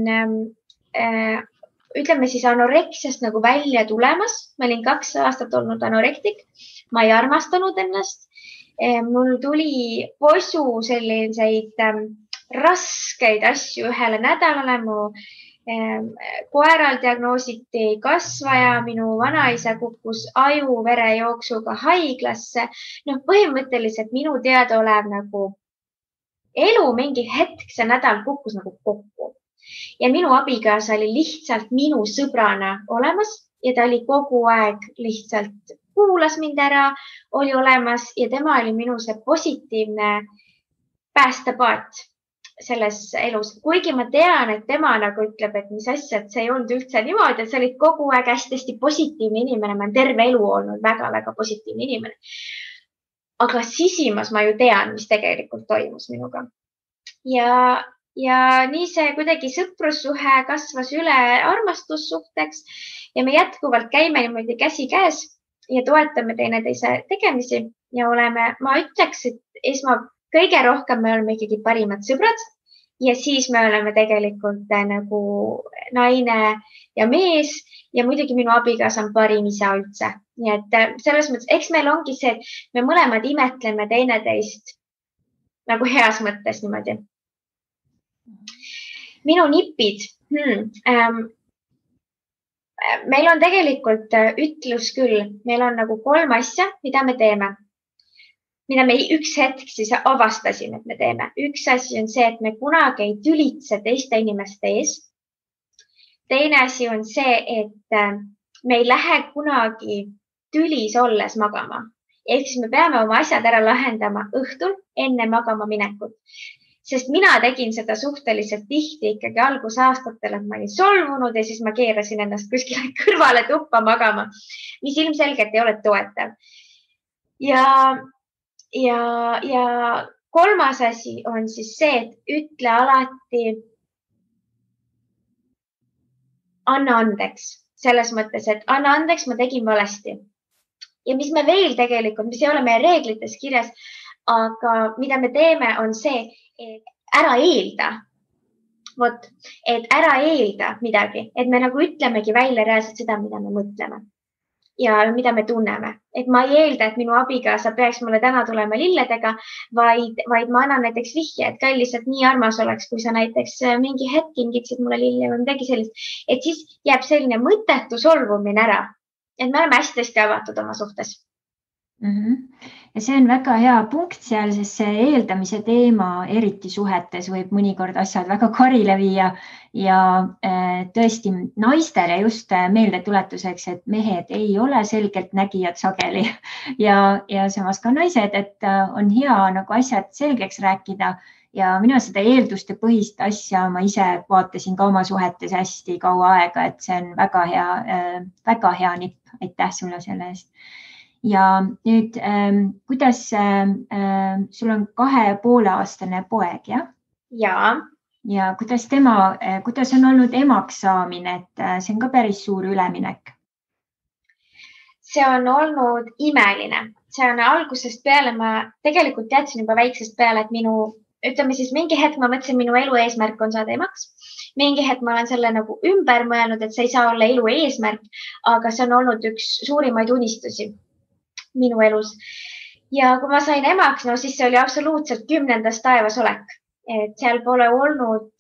ütleme siis anoreksiast nagu välja tulemas. Ma olin 2 aastat olnud anorektik. Ma ei armastanud ennast. Mul tuli posu selliseid raskeid asju ühele nädalale. Mu koeral diagnoositi kasvaja, minu vanaisa kukkus aju-verejooksuga haiglasse. Põhimõtteliselt minu teadaolev nagu elu mingi hetk see nädal kukkus nagu kokku. Ja minu abikaasa oli lihtsalt minu sõbrana olemas ja ta oli kogu aeg lihtsalt kuulas mind ära, oli olemas ja tema oli minu see positiivne päästepaat selles elus. Kuigi ma tean, et tema nagu ütleb, et mis asja, et see ei olnud üldse niimoodi, et sa olid kogu aeg hästi positiivne inimene. Ma olen terve elu olnud väga-väga positiivne inimene. Aga sisimas ma ju tean, mis tegelikult toimus minuga. Ja nii see kuidagi sõprussuhe kasvas üle armastussuhteks ja me jätkuvalt käime niimoodi käsi käes ja toetame teineteise tegemisi ja oleme, ma ütleks, et kõige rohkem me oleme ikkagi parimad sõbrad ja siis me oleme tegelikult nagu naine ja mees ja muidugi minu abikaasa on parim isa üldse. Nii et selles mõttes, eks meil ongi see, et me mõlemad imetleme teineteist nagu heas mõttes niimoodi. Minu nipid. Meil on tegelikult ütlus küll, meil on nagu 3 asja, mida me teeme, mida me üks hetk siis avastasime, et me teeme. Üks asi on see, et me kunagi ei tülitse teiste inimeste ees. Teine asi on see, et me ei lähe kunagi tülis olles magama. Ehk siis me peame oma asjad ära lahendama õhtul enne magama minekut. Sest mina tegin seda suhteliselt tihti ikkagi algusaastatel, et ma olin solvunud ja siis ma keerasin ennast kuskile kõrvale tuppa magama, mis ilmselgelt ei ole toetav. Ja 3. asi on siis see, et ütle alati anna andeks. Selles mõttes, et anna andeks, ma tegin valesti. Ja mis me veel tegelikult, mis ei ole meie reeglites kirjas, aga mida me teeme, on see, et ära eelda. Vot, et ära eelda midagi, et me nagu ütlemegi välja reaalselt seda, mida me mõtleme ja mida me tunneme. Et ma ei eelda, et minu abikaasa peaks mulle täna tulema lilledega, vaid ma annan näiteks vihje, et kallis, et nii armas oleks, kui sa näiteks mingi hetk kingiksid mulle lille või midagi sellist. Et siis jääb selline mõttetu solvumine ära. Et me oleme hästi avatud oma suhtes. Ja see on väga hea punkt seal, sest see eeldamise teema eriti suhetes võib mõnikord asjad väga karile viia ja tõesti naistele just meeldetuletuseks, et mehed ei ole selgelt nägijad sageli ja samas ka naised, et on hea nagu asjad selgeks rääkida ja mina seda eelduste põhist asja ma ise vaatasin ka oma suhetes hästi kaua aega, et see on väga hea nipp. Aitäh sulle selle eest. Ja nüüd, kuidas sul on 2,5-aastane poeg, jah? Ja kuidas on olnud emaks saamine, et see on ka päris suur üleminek? See on olnud imeline. See on algusest peale, ma tegelikult teadsin juba väiksest peale, et ütleme siis mingi hetk ma mõtlesin, minu elu eesmärk on saada emaks. Mingi hetk ma olen selle nagu ümber mõelnud, et see ei saa olla elu eesmärk, aga see on olnud üks suurimaid unistusi minu elus. Ja kui ma sain emaks, siis see oli absoluutselt 10. taevas olek. Et seal pole olnud,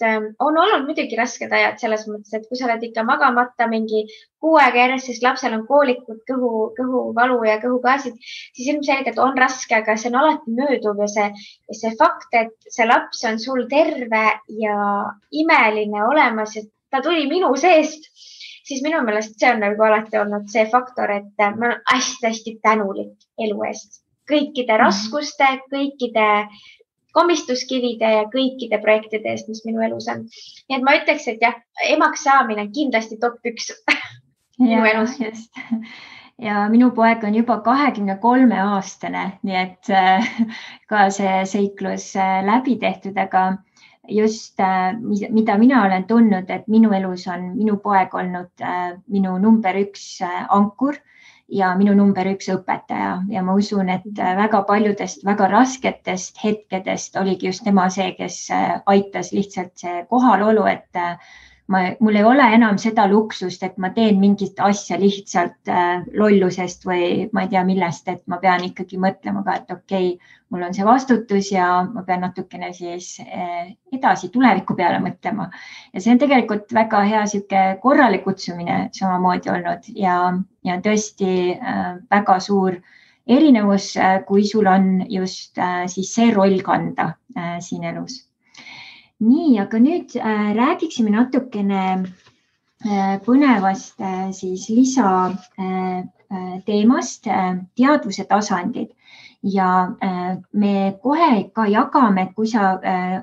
on olnud muidugi rasked ajad selles mõttes, et kui sa oled ikka magamata mingi 6 aega järjest, siis lapsel on koolikud, kõhuvalu ja kõhugaasid, siis ilmselgelt on raske, aga see on alati mööduv ja see fakt, et see laps on sul terve ja imeline olemas, et ta tuli minu seest, siis minu meelest see on nagu alati olnud see faktor, et ma olen hästi tänulik elu eest. Kõikide raskuste, kõikide komistuskivide ja kõikide projektide eest, mis minu elus on. Nii et ma ütleks, et jah, emaks saamine on kindlasti top 1 minu elus. Just. Ja minu poeg on juba 23-aastane, nii et ka see seiklus läbi tehtud, aga just mida mina olen tundnud, et minu elus on minu poeg olnud minu number 1 ankur ja minu number 1 õpetaja ja ma usun, et väga paljudest väga rasketest hetkedest oligi just tema see, kes aitas lihtsalt see kohalolu, et mul ei ole enam seda luksust, et ma teen mingit asja lihtsalt lollusest või ma ei tea millest, et ma pean ikkagi mõtlema ka, et okei, mul on see vastutus ja ma pean natukene siis edasi tuleviku peale mõtlema. Ja see on tegelikult väga hea sihuke korrale kutsumine samamoodi olnud ja tõesti väga suur erinevus, kui sul on just siis see roll kanda siin elus. Nii, aga nüüd räägiksime natukene põnevast siis lisa teemast, teadvuse tasandid. Ja me kohe ka jagame, et kui sa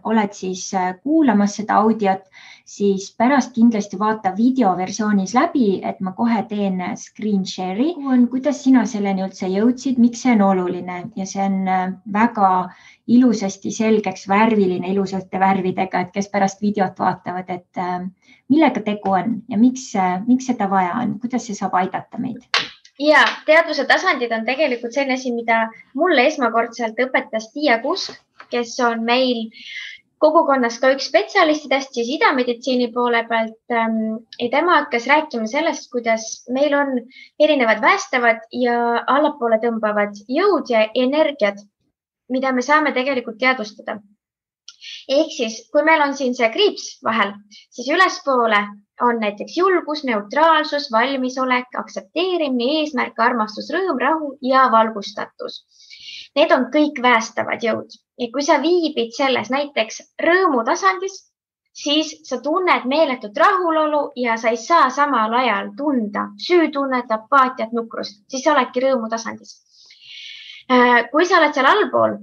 oled siis kuulamas seda audiot, siis pärast kindlasti vaata videoversioonis läbi, et ma kohe teen screen share'i. Kuidas sina selleni üldse jõudsid, miks see on oluline ja see on väga ilusasti selgeks värviline, ilusate värvidega, et kes pärast videot vaatavad, et millega tegu on ja miks seda vaja on, kuidas see saab aidata meid? Ja teadvuse tasandid on tegelikult selline asi, mida mulle esmakordselt õpetas Tiia Kusk, kes on meil kogukonnas ka üks spetsialistidest, siis idameditsiini poole pealt. Ja tema hakkas rääkima sellest, kuidas meil on erinevad väestavad ja allapoole tõmbavad jõud ja energiad. mida me saame tegelikult teadvustada. Ehk siis, kui meil on siin see kriips vahel, siis ülespoole on näiteks julgus, neutraalsus, valmisolek, aktsepteerimine, eesmärk, armastus, rõõm, rahu ja valgustatus. Need on kõik väestavad jõud. Ja kui sa viibid selles näiteks rõõmu tasandis, siis sa tunned meeletut rahulolu ja sa ei saa samal ajal tunda süütunnet, apaatiat, nukrust, siis sa oledki rõõmu tasandis. Kui sa oled seal allpool,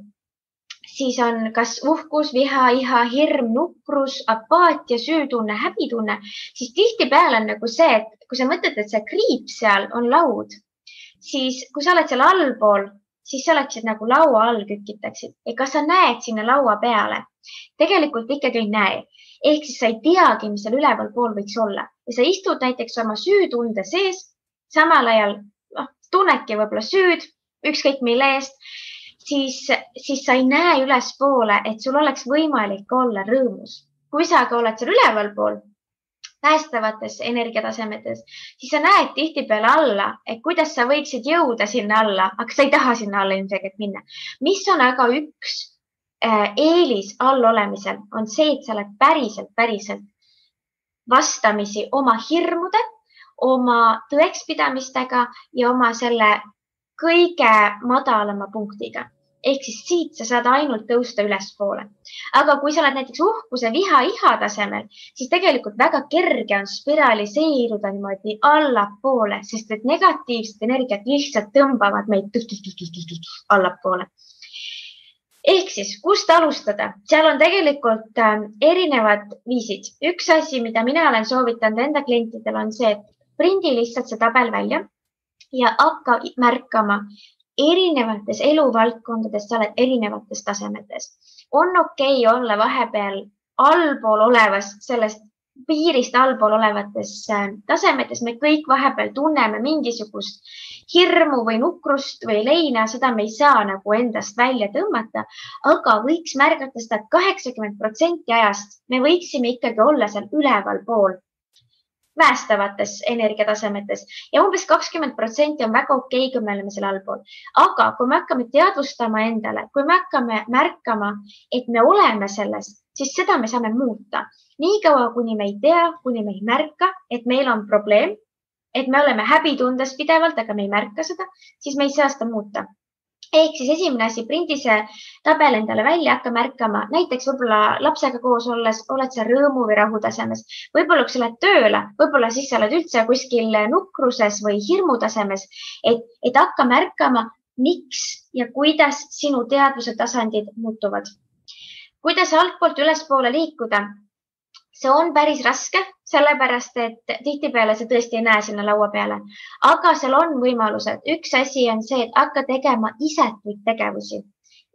siis on kas uhkus, viha, iha, hirm, nukrus, apaatia, süütunne, häbitunne, siis tihtipeale on nagu see, et kui sa mõtled, et see kriip seal on laud, siis kui sa oled seal allpool, siis sa oleksid nagu laua all kükitaksid. Ja kas sa näed sinna laua peale? Tegelikult ikkagi ei näe. Ehk siis sa ei teagi, mis seal üleval pool võiks olla. Ja sa istud näiteks oma süütunde sees, samal ajal tunnedki võib-olla süüd, ükskõik mille eest, siis sa ei näe ülespoole, et sul oleks võimalik olla rõõmus. Kui sa aga oled seal üleval pool, päästavates energiatasemetes, siis sa näed tihtipeale alla, et kuidas sa võiksid jõuda sinna alla, aga sa ei taha sinna alla ilmselgelt minna. Mis on aga üks eelis all olemisel, on see, et sa oled päriselt vastamisi oma hirmude, oma tõekspidamistega ja oma selle kõige madalama punktiga. Ehk siis siit sa saad ainult tõusta ülespoole. Aga kui sa oled näiteks uhkuse, viha, iha tasemel, siis tegelikult väga kerge on spiraliseeruda niimoodi allapoole, sest et negatiivsed energiat lihtsalt tõmbavad meid allapoole. Ehk siis, kust alustada? Seal on tegelikult erinevad viisid. Üks asi, mida mina olen soovitanud enda klientidel, on see, et prindi lihtsalt see tabel välja ja hakka märkama erinevates eluvaldkondades, sa oled erinevates tasemetes. On okei olla vahepeal allpool olevas, sellest piirist allpool olevates tasemetes. Me kõik vahepeal tunneme mingisugust hirmu või nukrust või leina, seda me ei saa nagu endast välja tõmmata, aga võiks märgata seda, et 80% ajast me võiksime ikkagi olla seal üleval pool väestavates energiatasemetes ja umbes 20% on väga okei, kui me oleme seal allpool. Aga kui me hakkame teadvustama endale, kui me hakkame märkama, et me oleme selles, siis seda me saame muuta. Nii kaua, kuni me ei tea, kuni me ei märka, et meil on probleem, et me oleme häbitundes pidevalt, aga me ei märka seda, siis me ei saa seda muuta. Ehk siis esimene asi, prindi see tabel endale välja, hakka märkama, näiteks võib-olla lapsega koos olles oled sa rõõmu või rahu tasemes. Võib-olla kui sa lähed tööle, võib-olla siis sa oled üldse kuskil nukruses või hirmu tasemes, et hakka märkama, miks ja kuidas sinu teadvuse tasandid muutuvad. Kuidas altpoolt ülespoole liikuda? See on päris raske, sellepärast, et tihtipeale sa tõesti ei näe sinna laua peale. Aga seal on võimalused. Üks asi on see, et hakka tegema isetuid tegevusi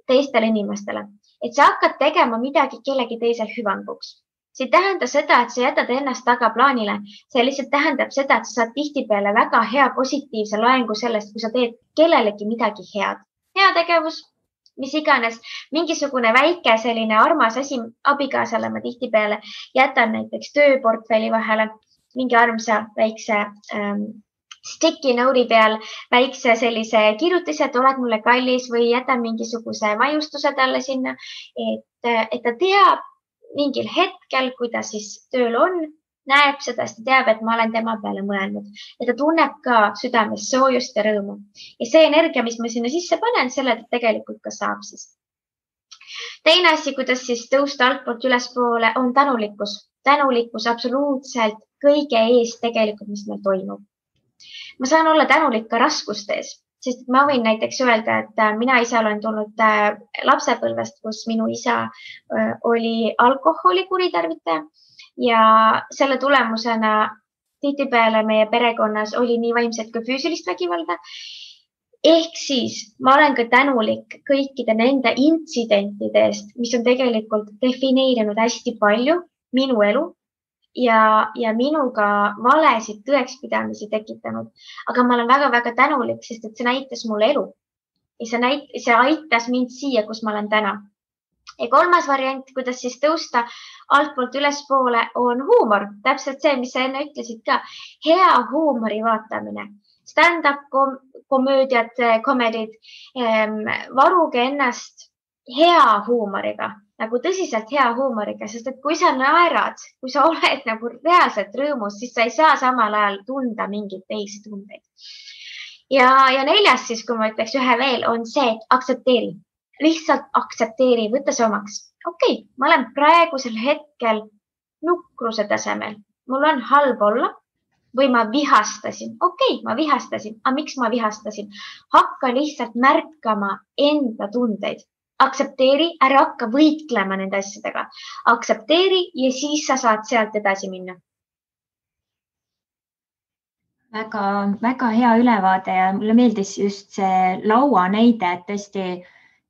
teistele inimestele. Et sa hakkad tegema midagi kellegi teisel hüvanguks. See ei tähenda seda, et sa jätad ennast tagaplaanile. See lihtsalt tähendab seda, et sa saad tihtipeale väga hea positiivse laengu sellest, kui sa teed kellelegi midagi head. Hea tegevus, mis iganes, mingisugune väike selline armas asi abikaasale ma tihtipeale jätan näiteks tööportfelli vahele, mingi armsa väikse sticky note'i peal, väikse sellise kirjutise, et oled mulle kallis või jätan mingisuguse maiustuse talle sinna, et ta teab mingil hetkel, kui ta siis tööl on, näeb seda, sest ta teab, et ma olen tema peale mõelnud ja ta tunneb ka südames soojust ja rõõmu. Ja see energia, mis ma sinna sisse panen, selle tegelikult ka saab siis. Teine asi, kuidas siis tõusta altpoolt ülespoole, on tänulikkus. Tänulikkus absoluutselt kõige eest tegelikult, mis meil toimub. Ma saan olla tänulik ka raskustes, sest ma võin näiteks öelda, et mina ise olen tulnud lapsepõlvest, kus minu isa oli alkoholi kuritarvitaja. Ja selle tulemusena tihtipeale meie perekonnas oli nii vaimset kui füüsilist vägivalda. Ehk siis ma olen ka tänulik kõikide nende intsidentide eest, mis on tegelikult defineerinud hästi palju minu elu ja minuga valesid tõekspidamisi tekitanud. Aga ma olen väga-väga tänulik, sest et see näitas mulle elu. Ja see aitas mind siia, kus ma olen täna. Ja kolmas variant, kuidas siis tõusta altpoolt ülespoole, on huumor. Täpselt see, mis sa enne ütlesid ka. Hea huumori vaatamine. Stand-up komöödiad, komedid. Varuge ennast hea huumoriga, nagu tõsiselt hea huumoriga, sest et kui sa naerad, kui sa oled nagu reaalselt rõõmus, siis sa ei saa samal ajal tunda mingeid teisi tundeid. Ja neljas siis, kui ma ütleks ühe veel, on see, et aktsepteeri. Lihtsalt aktsepteeri, võtta see omaks. Okei, ma olen praegusel hetkel nukruse tasemel. Mul on halb olla või ma vihastasin. Okei, ma vihastasin. Aga miks ma vihastasin? Hakka lihtsalt märkama enda tundeid. Aktsepteeri, ära hakka võitlema nende asjadega. Aktsepteeri ja siis sa saad sealt edasi minna. Väga hea ülevaade ja mulle meeldis just see laua näide, et tõesti,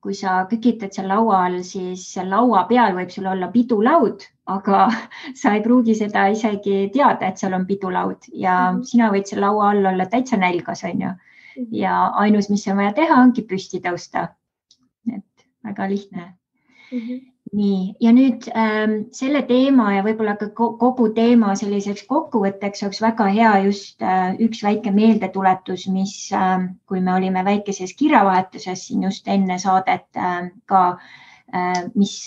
kui sa kükitad seal laua all, siis laua peal võib sul olla pidulaud, aga sa ei pruugi seda isegi teada, et seal on pidulaud ja sina võid seal laua all olla täitsa nälgas, on ju. Ja ainus, mis on vaja teha, ongi püsti tõusta. Et väga lihtne. Nii, ja nüüd selle teema ja võib-olla ka kogu teema selliseks kokkuvõtteks oleks väga hea just üks väike meeldetuletus, mis, kui me olime väikeses kirjavahetuses siin just enne saadet ka, mis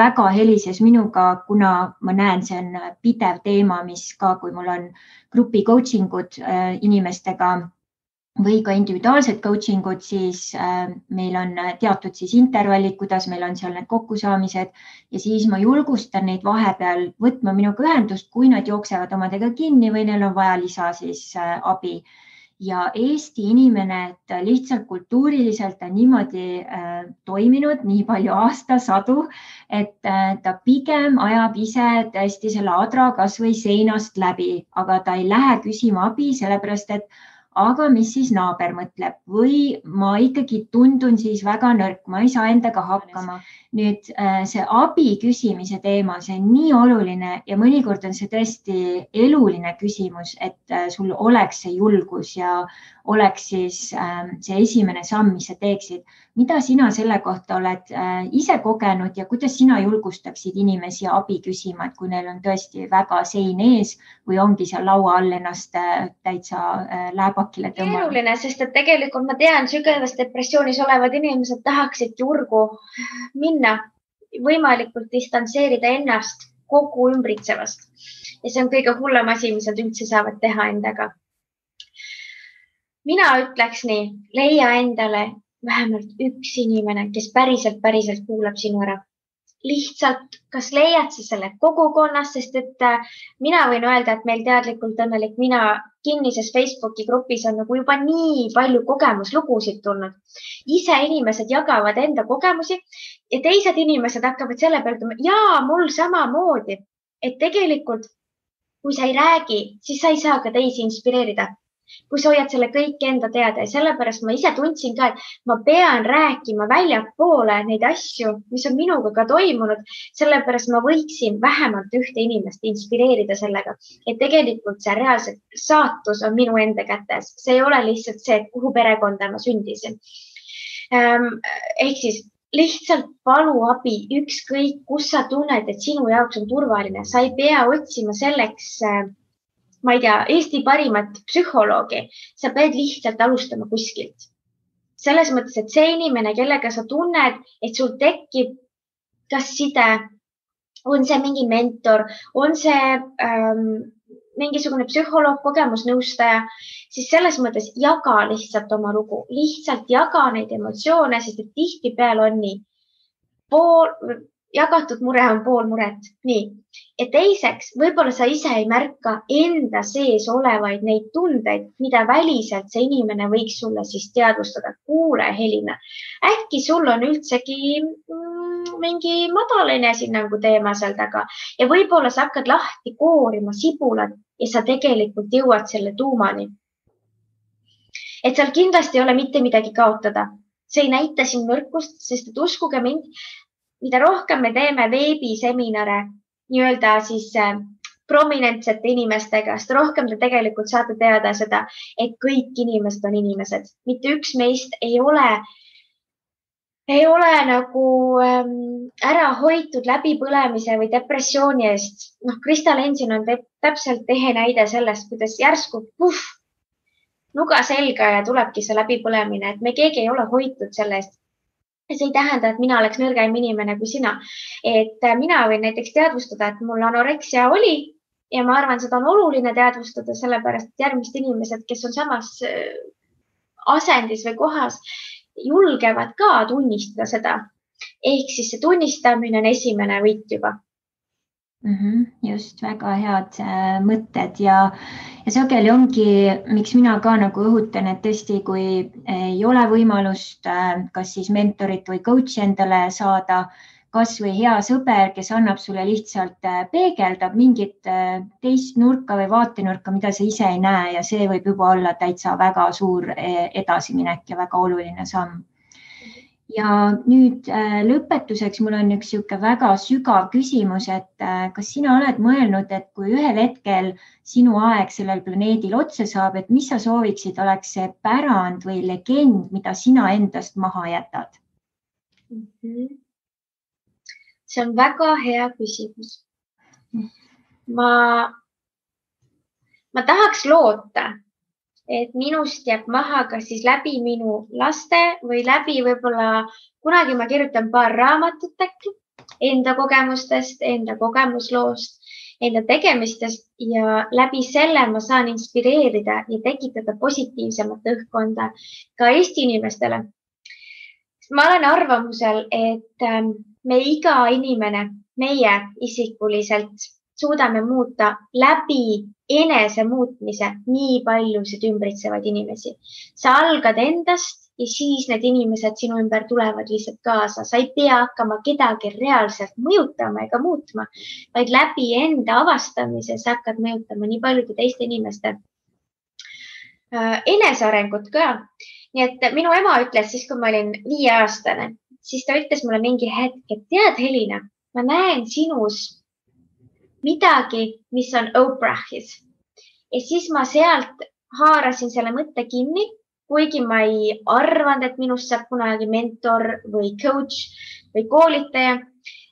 väga helises minuga, kuna ma näen, see on pidev teema, mis ka, kui mul on grupi coachingud inimestega või ka individuaalsed coachingud, siis meil on teatud siis intervallid, kuidas meil on seal need kokkusaamised ja siis ma julgustan neid vahepeal võtma minuga ühendust, kui nad jooksevad omadega kinni või neil on vaja lisa siis abi. Ja Eesti inimene, et lihtsalt kultuuriliselt on niimoodi toiminud nii palju aastasadu, et ta pigem ajab ise tõesti selle adra kas või seinast läbi, aga ta ei lähe küsima abi, sellepärast et aga mis siis naaber mõtleb või ma ikkagi tundun siis väga nõrk, ma ei saa endaga hakkama. Nüüd see abi küsimise teema, see on nii oluline ja mõnikord on see tõesti eluline küsimus, et sul oleks see julgus ja oleks siis see esimene samm, mis sa teeksid. Mida sina selle kohta oled ise kogenud ja kuidas sina julgustaksid inimesi abi küsima, et kui neil on tõesti väga sein ees või ongi seal laua all ennast täitsa lääbakile tõmmanud? Keeruline, sest et tegelikult ma tean, sügavas depressioonis olevad inimesed tahaksid julgu minna, võimalikult distantseerida ennast kogu ümbritsevast. Ja see on kõige hullem asi, mis nad üldse saavad teha endaga. Mina ütleks nii, leia endale vähemalt üks inimene, kes päriselt kuulab sinu ära. Lihtsalt, kas leiad sa selle kogukonnas, sest et mina võin öelda, et meil teadlikult õnnelik mina kinnises Facebooki grupis on nagu juba nii palju kogemuslugusid tulnud. Ise inimesed jagavad enda kogemusi ja teised inimesed hakkavad selle peale ütlema, jaa, mul samamoodi. Et tegelikult, kui sa ei räägi, siis sa ei saa ka teisi inspireerida. Kui sa hoiad selle kõik enda teada ja sellepärast ma ise tundsin ka, et ma pean rääkima väljapoole neid asju, mis on minuga ka toimunud, sellepärast ma võiksin vähemalt ühte inimest inspireerida sellega, et tegelikult see reaalselt saatus on minu enda kätes. See ei ole lihtsalt see, et kuhu perekonda ma sündisin. Ehk siis lihtsalt palu abi, ükskõik, kus sa tunned, et sinu jaoks on turvaline. Sa ei pea otsima selleks ma ei tea, Eesti parimat psühholoogi, sa pead lihtsalt alustama kuskilt. Selles mõttes, et see inimene, kellega sa tunned, et sul tekib kas side, on see mingi mentor, on see mingisugune psühholoog, kogemusnõustaja, siis selles mõttes jaga lihtsalt oma lugu, lihtsalt jaga neid emotsioone, sest et tihtipeale on nii. Jagatud mure on pool muret. Nii. Ja teiseks, võib-olla sa ise ei märka enda sees olevaid neid tundeid, mida väliselt see inimene võiks sulle siis teadvustada. Kuule, Helina, äkki sul on üldsegi mingi madalene sinnangu teema seal taga ja võib-olla sa hakkad lahti koorima sibulat ja sa tegelikult jõuad selle tuumani. Et seal kindlasti ei ole mitte midagi kaotada. See ei näita siin nõrkust, sest et uskuge mind, mida rohkem me teeme veebiseminare nii-öelda siis prominentsete inimestega, sest rohkem te tegelikult saate teada seda, et kõik inimesed on inimesed. Mitte üks meist ei ole nagu ära hoitud läbipõlemise või depressiooni eest. Krista Lensin on täpselt tehe näide sellest, kuidas järsku nuga selga ja tulebki see läbipõlemine, et me keegi ei ole hoitud selle eest. Ja see ei tähenda, et mina oleks nõrgem inimene kui sina. Et mina võin näiteks teadvustada, et mul anoreksia oli ja ma arvan, seda on oluline teadvustada, sellepärast et järgmised inimesed, kes on samas asendis või kohas, julgevad ka tunnistada seda. Ehk siis see tunnistamine on esimene võit juba. Just väga head mõtted ja sageli ongi, miks mina ka nagu õhutan, et tõesti, kui ei ole võimalust kas siis mentorit või coach'i endale saada, kas või hea sõber, kes annab sulle lihtsalt peegeldab mingit teist nurka või vaatenurka, mida sa ise ei näe ja see võib juba olla täitsa väga suur edasiminek ja väga oluline samm. Ja nüüd lõpetuseks mul on üks sihuke väga sügav küsimus, et kas sina oled mõelnud, et kui ühel hetkel sinu aeg sellel planeedil otsa saab, et mis sa sooviksid, oleks see pärand või legend, mida sina endast maha jätad? See on väga hea küsimus. Ma tahaks loota, et minust jääb maha kas siis läbi minu laste või läbi võib-olla kunagi ma kirjutan paar raamatut äkki enda kogemustest, enda kogemusloost, enda tegemistest ja läbi selle ma saan inspireerida ja tekitada positiivsemat õhkkonda ka Eesti inimestele. Ma olen arvamusel, et me iga inimene, meie isikuliselt suudame muuta läbi enese muutmise nii paljusid ümbritsevaid inimesi. Sa algad endast ja siis need inimesed sinu ümber tulevad lihtsalt kaasa. Sa ei pea hakkama kedagi reaalselt mõjutama ega muutma, vaid läbi enda avastamise sa hakkad mõjutama nii paljude teiste inimeste enesearengut ka. Nii et minu ema ütles siis, kui ma olin 5-aastane, siis ta ütles mulle mingi hetk, et tead, Helina, ma näen sinus midagi, mis on Oprahis. Ja siis ma sealt haarasin selle mõtte kinni, kuigi ma ei arvanud, et minust saab kunagi mentor või coach või koolitaja,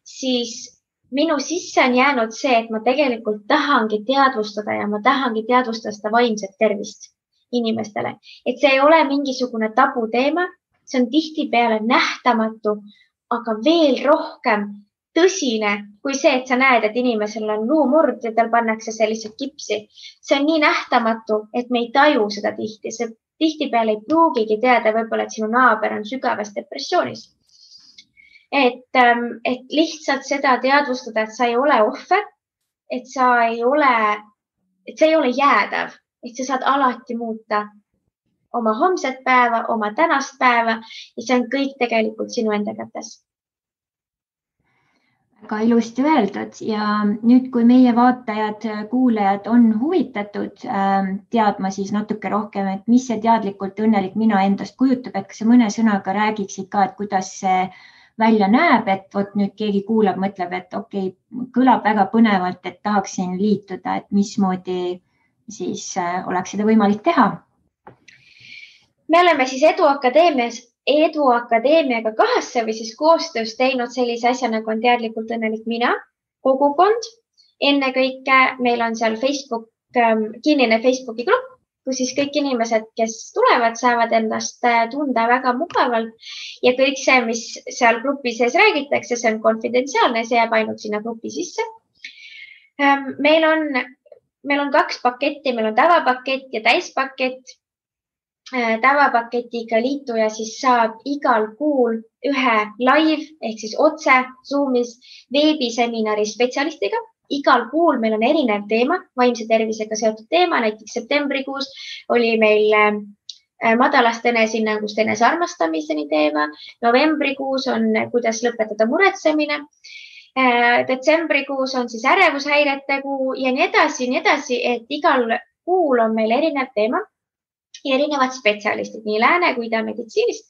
siis minu sisse on jäänud see, et ma tegelikult tahangi teadvustada ja ma tahangi teadvustada seda vaimset tervist inimestele. Et see ei ole mingisugune tabuteema, see on tihtipeale nähtamatu, aga veel rohkem tõsine kui see, et sa näed, et inimesel on luumurd ja tal pannakse see lihtsalt kipsi. See on nii nähtamatu, et me ei taju seda tihti. See tihtipeale ei pruugigi teada võib-olla, et sinu naaber on sügavas depressioonis. Et lihtsalt seda teadvustada, et sa ei ole ohver, et see ei ole jäädav, et sa saad alati muuta oma homset päeva, oma tänast päeva ja see on kõik tegelikult sinu enda kätes. Väga ilusti öeldud ja nüüd, kui meie vaatajad, kuulajad on huvitatud teadma siis natuke rohkem, et mis see teadlikult õnnelik mina endast kujutab, et kas sa mõne sõnaga räägiksid ka, et kuidas see välja näeb, et vot nüüd keegi kuulab, mõtleb, et okei, kõlab väga põnevalt, et tahaksin liituda, et mismoodi siis oleks seda võimalik teha? Me oleme siis Edu Akadeemiaga kahasse või siis koostöös teinud sellise asja, nagu on teadlikult õnnelik mina, kogukond. Ennekõike meil on seal kinnine Facebooki grupp, kus siis kõik inimesed, kes tulevad, saavad endast tunda väga mugavalt ja kõik see, mis seal grupi sees räägitakse, see on konfidentsiaalne, see jääb ainult sinna grupi sisse. Meil on 2 paketti, meil on tavapakett ja täispakett. Tavapaketiga liituja siis saab igal kuul ühe live ehk siis otse Zoomis veebiseminari spetsialistiga. Igal kuul meil on erinev teema, vaimse tervisega seotud teema, näiteks septembrikuus oli meil madalast enesehinnangust enesearmastamiseni teema, novembrikuus on kuidas lõpetada muretsemine, detsembrikuus on siis ärevushäirete kuu ja nii edasi, et igal kuul on meil erinev teema ja erinevad spetsialistid, nii lääne kui ida meditsiinist.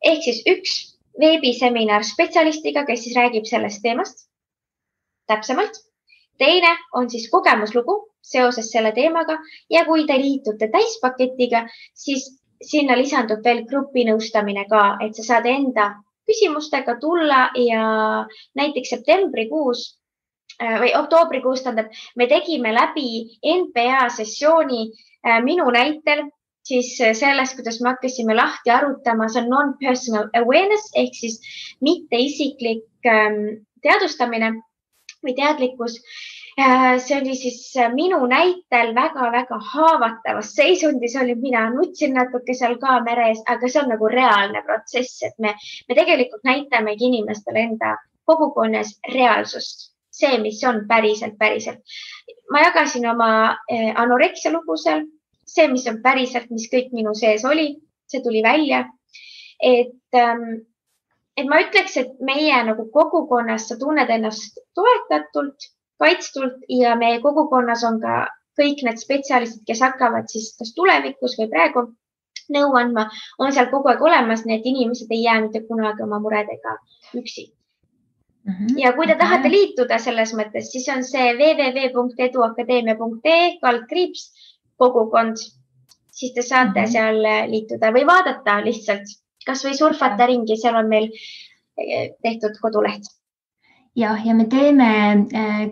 Ehk siis üks veebiseminar spetsialistiga, kes siis räägib sellest teemast täpsemalt. Teine on siis kogemuslugu seoses selle teemaga ja kui te liitute täispaketiga, siis sinna lisandub veel grupinõustamine ka, et sa saad enda küsimustega tulla ja näiteks septembrikuus või oktoobrikuus, me tegime läbi NPA sessiooni minu näitel siis sellest, kuidas me hakkasime lahti arutama, see on non-personal awareness ehk siis mitteisiklik teadvustamine või teadlikkus. See oli siis minu näitel väga-väga haavatavas seisundis oli, mina nutsin natuke seal kaamera ees, aga see on nagu reaalne protsess, et me tegelikult näitamegi inimestele enda kogukonnas reaalsust, see, mis on päriselt. Ma jagasin oma anoreksia lugu seal, see, mis on päriselt, mis kõik minu sees oli, see tuli välja, et ma ütleks, et meie nagu kogukonnas sa tunned ennast toetatult, kaitstult ja meie kogukonnas on ka kõik need spetsialistid, kes hakkavad siis kas tulevikus või praegu nõu andma, on seal kogu aeg olemas, nii et inimesed ei jää mitte kunagi oma muredega üksi. Ja kui te tahate liituda selles mõttes, siis on see www.eduakadeemia.ee/kogukond, siis te saate seal liituda või vaadata lihtsalt, kas või surfata ringi, seal on meil tehtud koduleht. Ja me teeme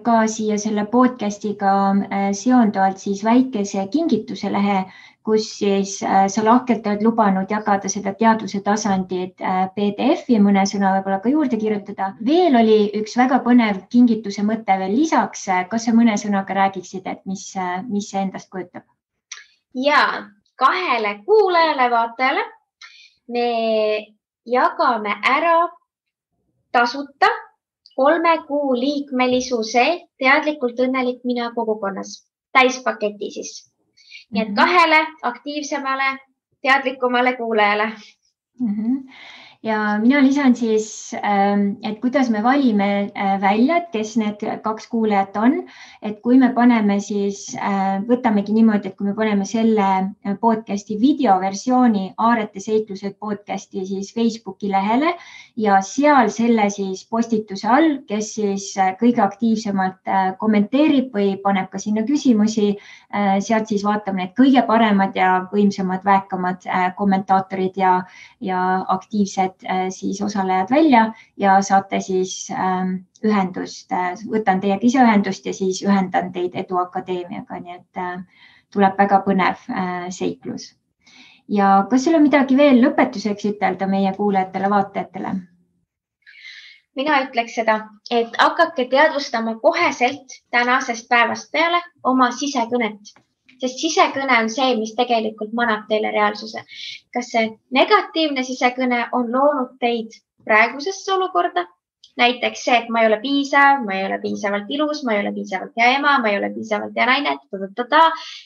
ka siia selle podcast'iga seonduvalt siis väikese kingituse lehe, kus siis sa lahkelt oled lubanud jagada seda teadvuse tasandit PDF-i, mõne sõna võib-olla ka juurde kirjutada. Veel oli üks väga põnev kingituse mõte veel lisaks. Kas sa mõne sõnaga räägiksid, et mis see endast kujutab? Ja 2 kuulajale, vaatajale me jagame ära tasuta 3 kuu liikmelisuse teadlikult õnnelik mina kogukonnas, täispaketi siis. Nii et 2 aktiivsemale, teadlikumale kuulajale. Ja mina lisan siis, et kuidas me valime välja, et kes need 2 kuulajat on, et kui me paneme siis, võtamegi niimoodi, et kui me paneme selle podcasti videoversiooni Aarete seiklused podcasti siis Facebooki lehele ja seal selle siis postituse all, kes siis kõige aktiivsemalt kommenteerib või paneb ka sinna küsimusi, sealt siis vaatame need kõige paremad ja võimsamad, väekamad kommentaatorid ja aktiivsed siis osalejad välja ja saate siis ühendust, võtan teiega ise ühendust ja siis ühendan teid Eduakadeemiaga, nii et tuleb väga põnev seiklus. Ja kas sul on midagi veel lõpetuseks ütelda meie kuulajatele, vaatajatele? Mina ütleks seda, et hakake teadvustama koheselt tänasest päevast peale oma sisekõnet. Sest sisekõne on see, mis tegelikult manab teile reaalsuse. Kas see negatiivne sisekõne on loonud teid praegusesse olukorda? Näiteks see, et ma ei ole piisav, ma ei ole piisavalt ilus, ma ei ole piisavalt hea ema, ma ei ole piisavalt hea naine,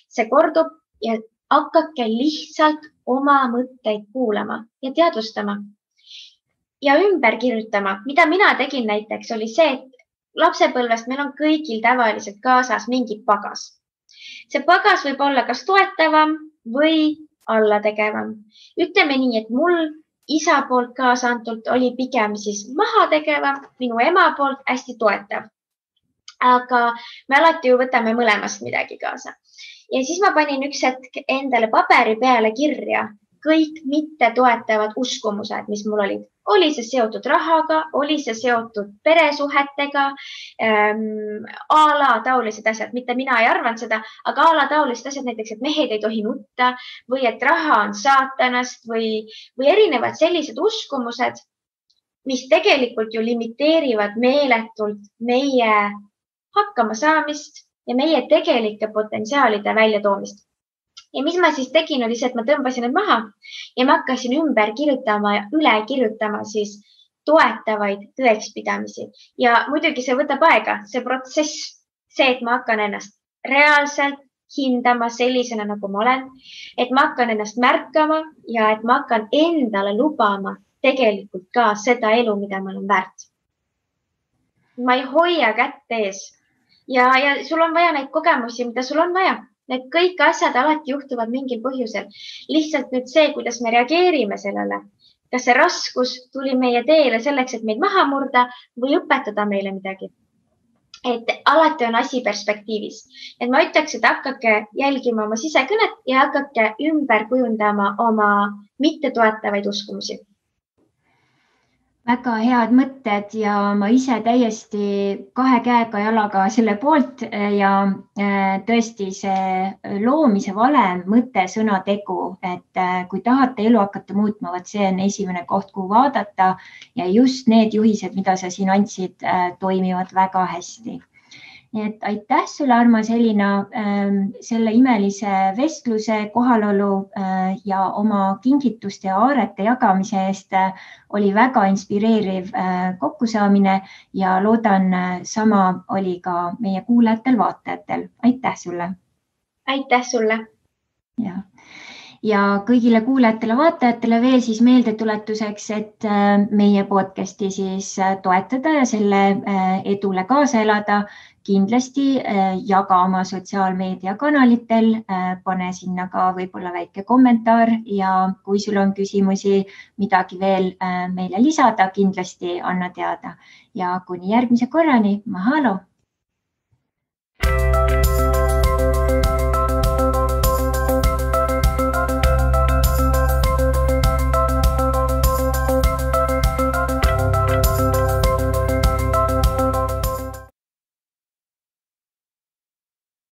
see kordub ja hakake lihtsalt oma mõtteid kuulama ja teadvustama. Ja ümber kirjutama, mida mina tegin näiteks, oli see, et lapsepõlvest meil on kõigil tavaliselt kaasas mingi pagas. See pagas võib olla kas toetavam või allategevam. Ütleme nii, et mul isa poolt kaasa antult oli pigem siis mahategevam, minu ema poolt hästi toetav. Aga me alati ju võtame mõlemast midagi kaasa. Ja siis ma panin üks hetk endale paberi peale kirja kõik mitte toetavad uskumused, mis mul olid. Oli see seotud rahaga, oli see seotud peresuhetega, taolised asjad, mitte mina ei arvanud seda, aga taolised asjad näiteks, et mehed ei tohi nutta või et raha on saatanast või erinevad sellised uskumused, mis tegelikult ju limiteerivad meeletult meie hakkama saamist ja meie tegelike potentsiaalide väljatoomist. Ja mis ma siis tegin, oli see, et ma tõmbasin need maha ja ma hakkasin ümber kirjutama ja üle kirjutama siis toetavaid tõekspidamisi. Ja muidugi see võtab aega, see protsess, see, et ma hakkan ennast reaalselt hindama sellisena, nagu ma olen, et ma hakkan ennast märkama ja et ma hakkan endale lubama tegelikult ka seda elu, mida ma olen väärt. Ma ei hoia kätt ees ja sul on vaja neid kogemusi, mida sul on vaja. Need kõik asjad alati juhtuvad mingil põhjusel. Lihtsalt nüüd see, kuidas me reageerime sellele, kas see raskus tuli meie teele selleks, et meid maha murda või õpetada meile midagi. Et alati on asi perspektiivis. Et ma ütleks, et hakake jälgima oma sisekõnet ja hakake ümber kujundama oma mittetoetavaid uskumusi. Väga head mõtted ja ma ise täiesti kahe käega jalaga selle poolt ja tõesti see loomise valem, mõte, sõna, tegu, et kui tahate elu hakata muutma, vot see on esimene koht, kuhu vaadata ja just need juhised, mida sa siin andsid, toimivad väga hästi. Nii et aitäh sulle, Armas Elina, selle imelise vestluse, kohalolu ja oma kingituste ja aarete jagamise eest. Oli väga inspireeriv kokkusaamine ja loodan, sama oli ka meie kuulajatel-vaatajatel. Aitäh sulle. Aitäh sulle. Ja kõigile kuulajatele-vaatajatele veel siis meeldetuletuseks, et meie podcasti siis toetada ja selle edule kaasa elada. Kindlasti jaga oma sotsiaalmeediakanalitel, pane sinna ka võib-olla väike kommentaar ja kui sul on küsimusi, midagi veel meile lisada, kindlasti anna teada. Ja kuni järgmise korrani, mahalo!